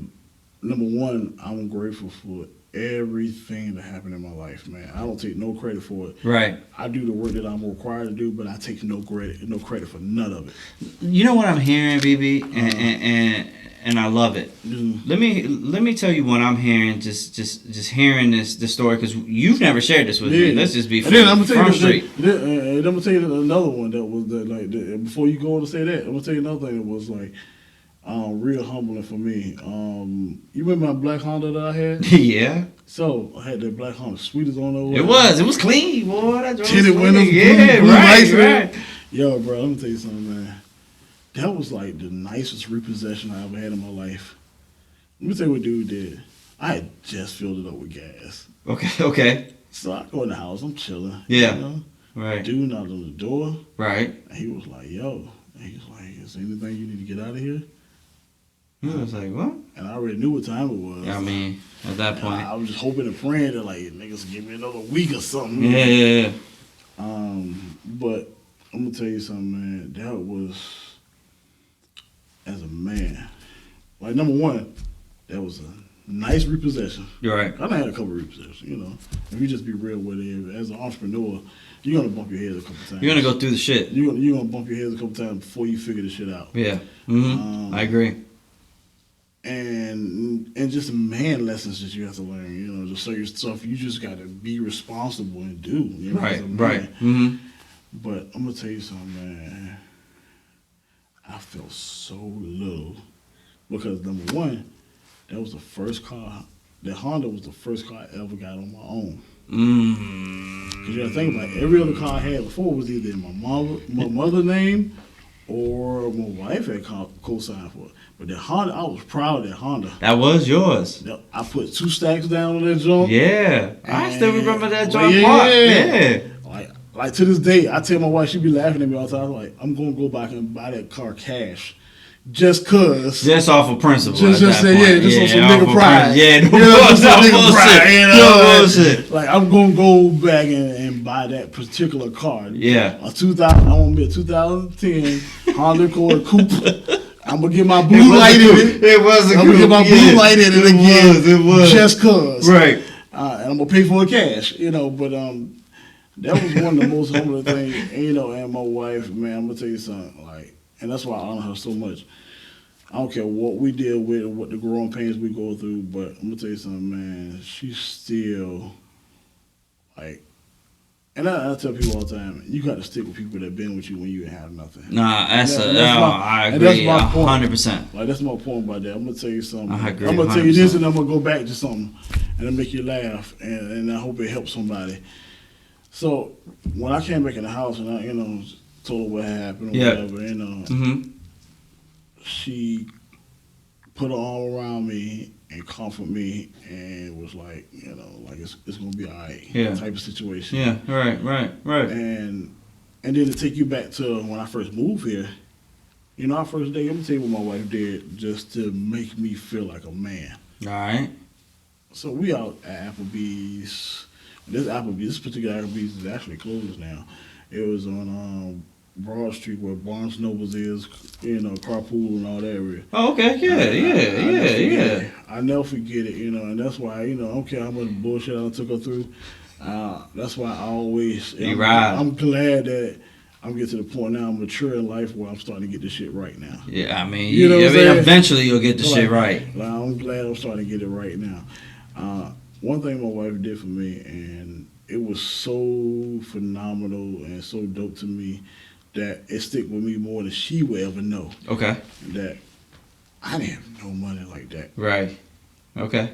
number one, I'm grateful for everything that happened in my life, man. I don't take no credit for it. Right. I do the work that I'm required to do, but I take no credit for none of it. You know what I'm hearing, BB, and I love it. Let me tell you what I'm hearing. Just hearing this story, because you've never shared this with me. Let's just be from straight. I'm gonna tell you another one that was before you go on to say that, I'm gonna tell you another thing that was like real humbling for me. You remember my black Honda that I had? Yeah. So I had that black Honda, sweetest on the way. It was clean, boy. That tinted windows, blue right. Yo, bro, let me tell you something, man. That was like the nicest repossession I ever had in my life. Let me tell you what dude did. I had just filled it up with gas. Okay. So I go in the house, I'm chilling. Yeah. You know? Right. Dude knocked on the door. Right. And he was like, yo. And he was like, is there anything you need to get out of here? I was like, what? And I already knew what time it was. I mean, at that point. I was just hoping and praying that, like, niggas give me another week or something. Yeah. But I'm going to tell you something, man. That was, as a man, like, number one, that was a nice repossession. You're right. I done had a couple of repossessions, you know. If you just be real with it, as an entrepreneur, you're going to bump your head a couple times. You're going to go through the shit. You're going to bump your head a couple times before you figure the shit out. Yeah. Mm-hmm. I agree. And just man lessons that you have to learn, you know, just certain stuff you just got to be responsible and do. You know, right. Mm-hmm. But I'm going to tell you something, man. I felt so little because, number one, that was the first car. That Honda was the first car I ever got on my own. Because you got to think about it, every other car I had before was either in my mother's name or my wife had co-signed for it. But the Honda, I was proud of that Honda. That was yours. I put 2 stacks down on that junk. Yeah. I still remember that junk part. Yeah. Like to this day, I tell my wife, she be laughing at me all the time. I'm like, I'm going to go back and buy that car cash. Just cause. Just off of principle. Just say, on some nigga pride. Yeah, no bullshit. Like, I'm going to go back and buy that particular car. Yeah. I want to be a 2010 Honda Accord Coupe. I'm going to get my blue light in it. It was a coupe. I'm going to get my blue light in it again. It was. Just cause. Right. And I'm going to pay for it cash, you know, but that was one of the most humbling things, and, you know, and my wife, man, I'm going to tell you something, like, and that's why I honor her so much. I don't care what we deal with or what the growing pains we go through, but I'm going to tell you something, man, she's still, like, and I tell people all the time, you got to stick with people that have been with you when you ain't have nothing. Nah, I agree 100%. Like, that's my point about that. I'm going to tell you something. I agree I'm going to tell you this, and I'm going to go back to something, and it'll make you laugh, and I hope it helps somebody. So when I came back in the house and I, you know, told her what happened or whatever, you know, she put her arm around me and comforted me and was like, you know, like it's gonna be all right, type of situation. Yeah, right. And then to take you back to when I first moved here, you know, our first day, I'm gonna tell you what my wife did just to make me feel like a man. All right. So we out at Applebee's. This particular Applebee's is actually closed now. It was on Broad Street where Barnes Nobles is, you know, Carpool and all that area. Oh, okay, yeah. I never forget it, you know, and that's why, you know, I don't care how much bullshit I took her through. That's why I always, I'm glad that I'm getting to the point now, I'm mature in life where I'm starting to get this shit right now. Yeah, I mean, you know eventually you'll get the shit right. Like, I'm glad I'm starting to get it right now. One thing my wife did for me, and it was so phenomenal and so dope to me that it stick with me more than she would ever know. Okay. That I didn't have no money like that. Right. Okay.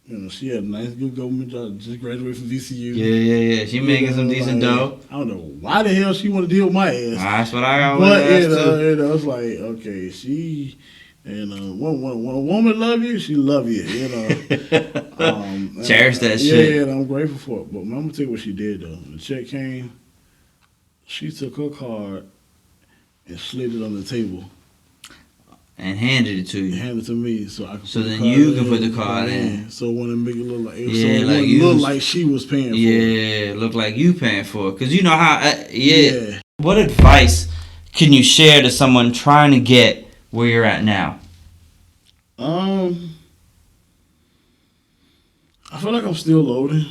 You know, she had a nice, good government job, just graduated from VCU. Yeah. She making some decent dough. I don't know why the hell she want to deal with my ass. That's what I always ask too. You know, it's like, okay, she... And when a woman love you, she love you, you know. Cherish that shit. Yeah, and I'm grateful for it. But I'm going to tell you what she did, though. When the check came, she took her card and slid it on the table. And handed it to you. Handed it to me so I could so then you can put the card in. So when it make it look like, it looked like she was paying for it. Yeah, look like you paying for it. Because you know how, What advice can you share to someone trying to get where you're at now? I feel like I'm still loading.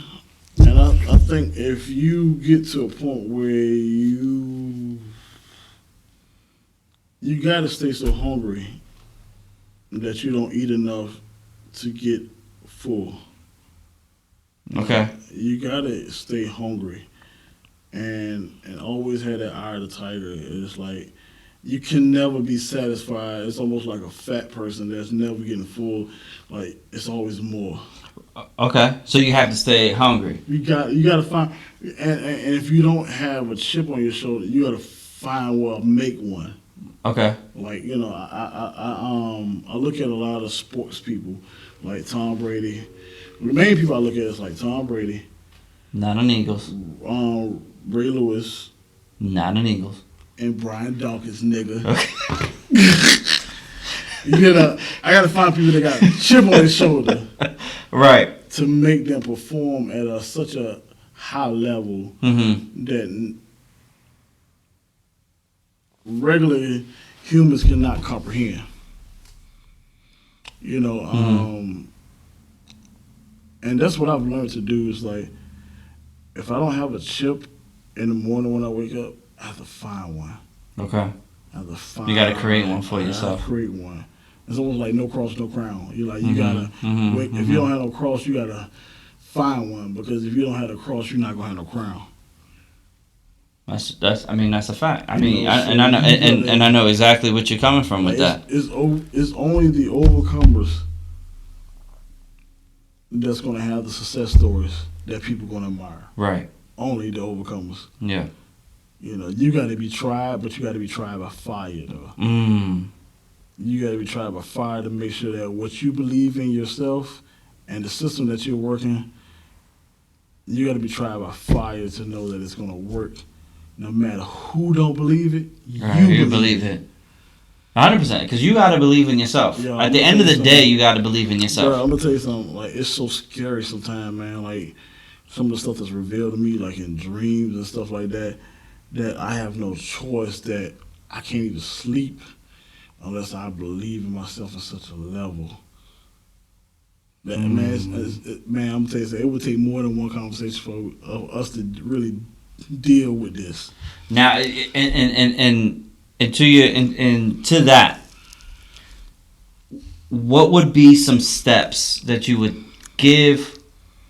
And I think if you get to a point where you got to stay so hungry that you don't eat enough to get full. Okay. You got to stay hungry and always have that eye of the tiger. It's like you can never be satisfied. It's almost like a fat person that's never getting full. Like it's always more. Okay, so you have to stay hungry. You got to find, and if you don't have a chip on your shoulder, you got to find where make one. Okay. Like I look at a lot of sports people, like Tom Brady. The main people I look at is like Tom Brady, Not an Eagles. Ray Lewis, Not an Eagles. and Brian Dawkins, nigga. Okay. I got to find people that got a chip on their shoulder. Right. To make them perform at such a high level that regular humans cannot comprehend. And that's what I've learned to do is like, if I don't have a chip in the morning when I wake up, I have to find one. Okay. I have to find. You got to create one for yourself. Create one. It's almost like no cross, no crown. You gotta wait. If you don't have no cross, you gotta find one, because if you don't have a cross, you're not gonna have no crown. That's a fact. I know exactly what you're coming from with that. It's only the overcomers that's gonna have the success stories that people gonna admire. Right. Only the overcomers. Yeah. You got to be tried, but you got to be tried by fire, though. You got to be tried by fire to make sure that what you believe in yourself and the system that you're working, you got to be tried by fire to know that it's going to work. No matter who don't believe it, you believe it. 100%, because you got to believe in yourself. Yo, At the end of the day, you got to believe in yourself. Bro, I'm going to tell you something. Like, it's so scary sometimes, man. Like, some of the stuff that's revealed to me, like in dreams and stuff like that, that I have no choice, that I can't even sleep unless I believe in myself at such a level. That, man, I'm going to tell you something. It would take more than one conversation for us to really deal with this. Now, and to that, what would be some steps that you would give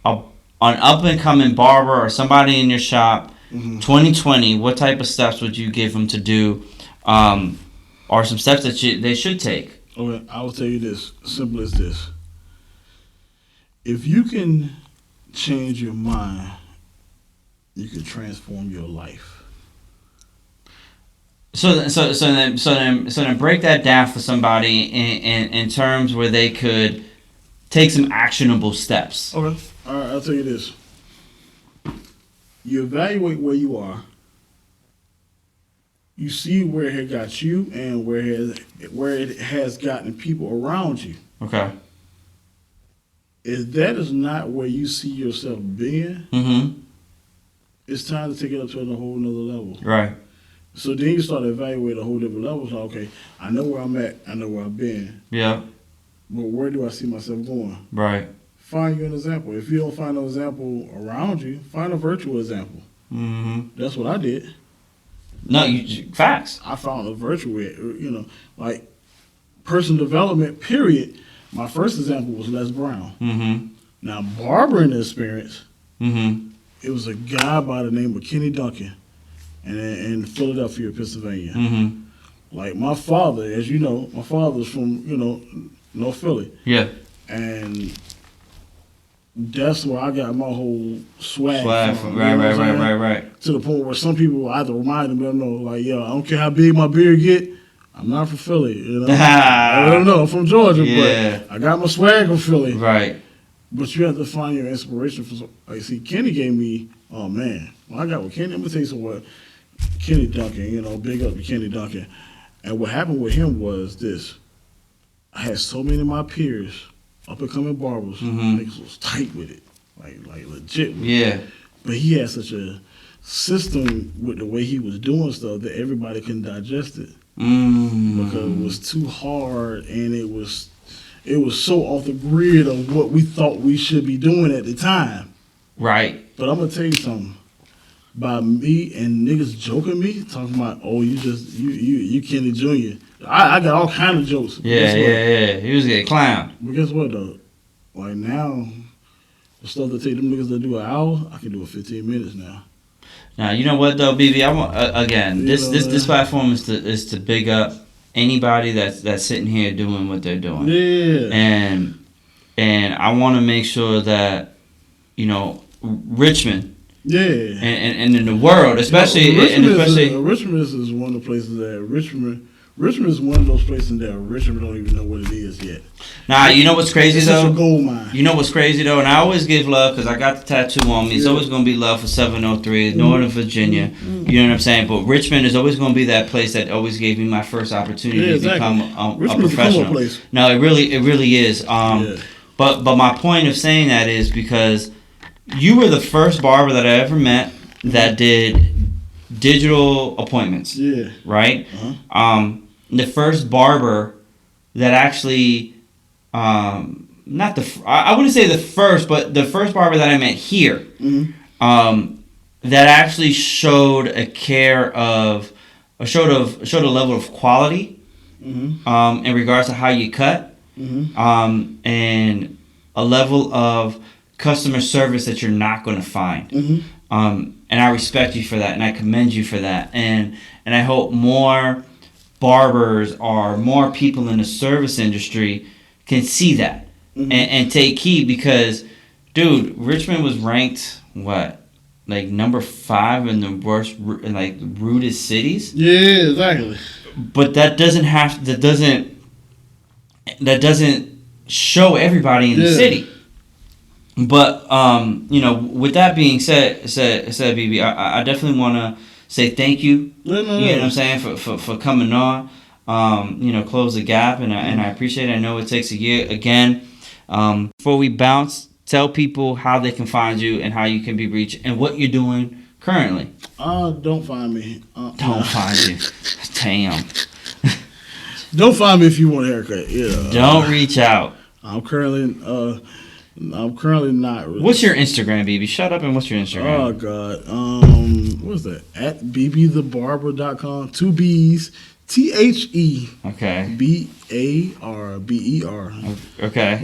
an up-and-coming barber or somebody in your shop, 2020, what type of steps would you give them to do, or some steps that they should take? Okay, I will tell you this, simple as this. If you can change your mind, you can transform your life. So then break that down for somebody in terms where they could take some actionable steps. Okay. All right, I'll tell you this. You evaluate where you are. You see where it got you and where it has gotten people around you. Okay. If that is not where you see yourself being, it's time to take it up to a whole nother level. Right. So then you start evaluating a whole different level. So, okay, I know where I'm at. I know where I've been. Yeah. But where do I see myself going? Right. Find you an example. If you don't find an example around you, find a virtual example. That's what I did. No, facts. I found a virtual, like personal development, period. My first example was Les Brown. Now, barbering experience, it was a guy by the name of Kenny Duncan in Philadelphia, Pennsylvania. Like my father, as you know, my father's from, North Philly. Yeah. And that's where I got my whole swag from. Right. To the point where some people, I have to remind them, like, yo, I don't care how big my beard get, I'm not from Philly, I don't know, I'm from Georgia, but I got my swag from Philly. Right. But you have to find your inspiration from, like, see, Kenny gave me, oh man, when I got with Kenny, I'm gonna tell you something. Kenny Duncan, big up to Kenny Duncan. And what happened with him was this. I had so many of my peers, up-and-coming barbers, niggas was tight with it, like legit with it. But he had such a system with the way he was doing stuff that everybody couldn't digest it. Because it was too hard and it was it was so off the grid of what we thought we should be doing at the time. Right. But I'm gonna tell you something. By me and niggas joking me, talking about, oh, you Kenny Jr. I got all kind of jokes. Yeah. He was a clown. But guess what though? Like now, the stuff that take them niggas that do an hour, I can do it 15 minutes now. Now you know what though, BB. I want again. This platform is to big up anybody that's sitting here doing what they're doing. Yeah. And I want to make sure that Richmond. Yeah. And in the world, especially Richmond is one of the places that Richmond is one of those places that Richmond don't even know what it is yet. Nah, you know what's crazy though? It's a gold mine. You know what's crazy though, and I always give love because I got the tattoo on me. It's always gonna be love for 703, Northern Virginia. You know what I'm saying? But Richmond is always gonna be that place that always gave me my first opportunity to become a professional. Place. No, it really is. But my point of saying that is because you were the first barber that I ever met that did digital appointments. Yeah. Right? The first barber that actually, I wouldn't say the first, but the first barber that I met here, that actually showed a level of quality, in regards to how you cut, and a level of customer service that you're not going to find. And I respect you for that, and I commend you for that, and I hope more barbers or more people in the service industry can see that and take heed, because, dude, Richmond was ranked number 5 in the worst, rudest cities. Yeah, exactly. But that doesn't show everybody in the city. But with that being said, BB, I definitely want to say thank you. You know what I'm saying, for coming on. Close the gap, and I appreciate it. I know it takes a year again. Before we bounce, tell people how they can find you and how you can be reached and what you're doing currently. Don't find me. Don't find you. Damn. Don't find me if you want a haircut. Yeah. Don't reach out. I'm currently not really. What's your Instagram, BB? Shut up, and what's your Instagram? Oh, God. What's that? At bbthebarber.com. 2 B's. THE. Okay. BARBER. Okay. At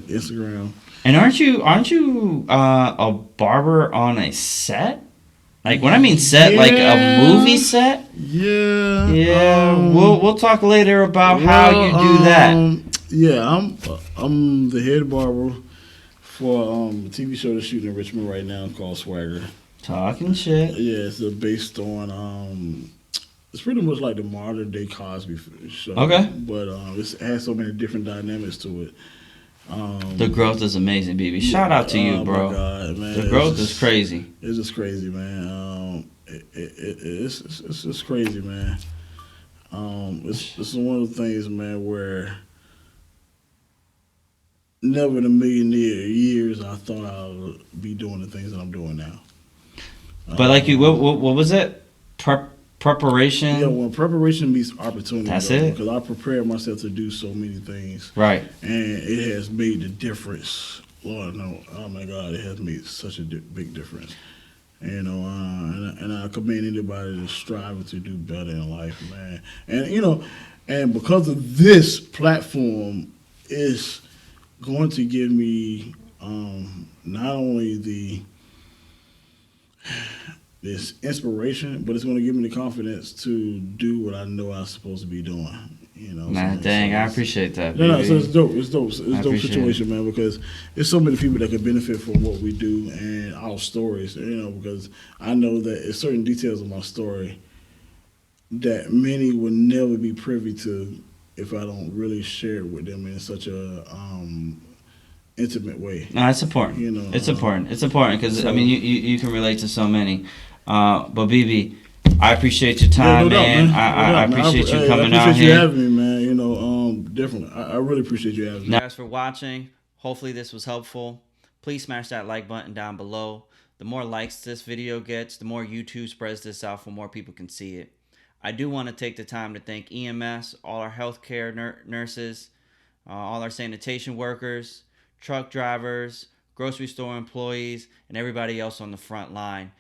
Instagram. And aren't you a barber on a set? Like, when I mean set, like a movie set? Yeah. Yeah. We'll talk later about how you do that. Yeah, I'm the head barber for a TV show that's shooting in Richmond right now called Swagger. Talking shit. Yeah, it's based on it's pretty much like the modern day Cosby show. Okay. But it has so many different dynamics to it. The growth is amazing, BB. Shout out to you, bro. My God, man. The growth is crazy. It's just crazy, man. It's just crazy, man. It's one of the things, man, where never in a million years I thought I would be doing the things that I'm doing now. But what was it? Preparation? Yeah, when preparation meets opportunity. That's it. Because I prepared myself to do so many things. Right. And it has made the difference. Lord, no. Oh, my God. It has made such a big difference. And I commend anybody that's striving to do better in life, man. And, and because of this platform, it's going to give me not only this inspiration, but it's going to give me the confidence to do what I know I'm supposed to be doing. Man, dang, I appreciate that. No, so it's dope. It's dope. It's a dope situation, man, because there's so many people that can benefit from what we do and our stories. Because I know that there's certain details of my story that many will never be privy to if I don't really share it with them in such a intimate way. No, it's important. It's important. It's important because you can relate to so many. But BB, I appreciate your time, man. I appreciate you coming out here. I appreciate you having me, man. Definitely. I really appreciate you having me. Thanks for watching. Hopefully this was helpful. Please smash that like button down below. The more likes this video gets, the more YouTube spreads this out for more people can see it. I do want to take the time to thank EMS, all our healthcare nurses, all our sanitation workers, truck drivers, grocery store employees, and everybody else on the front line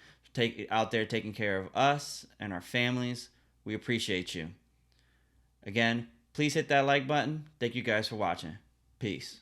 out there taking care of us and our families. We appreciate you. Again, please hit that like button. Thank you guys for watching. Peace.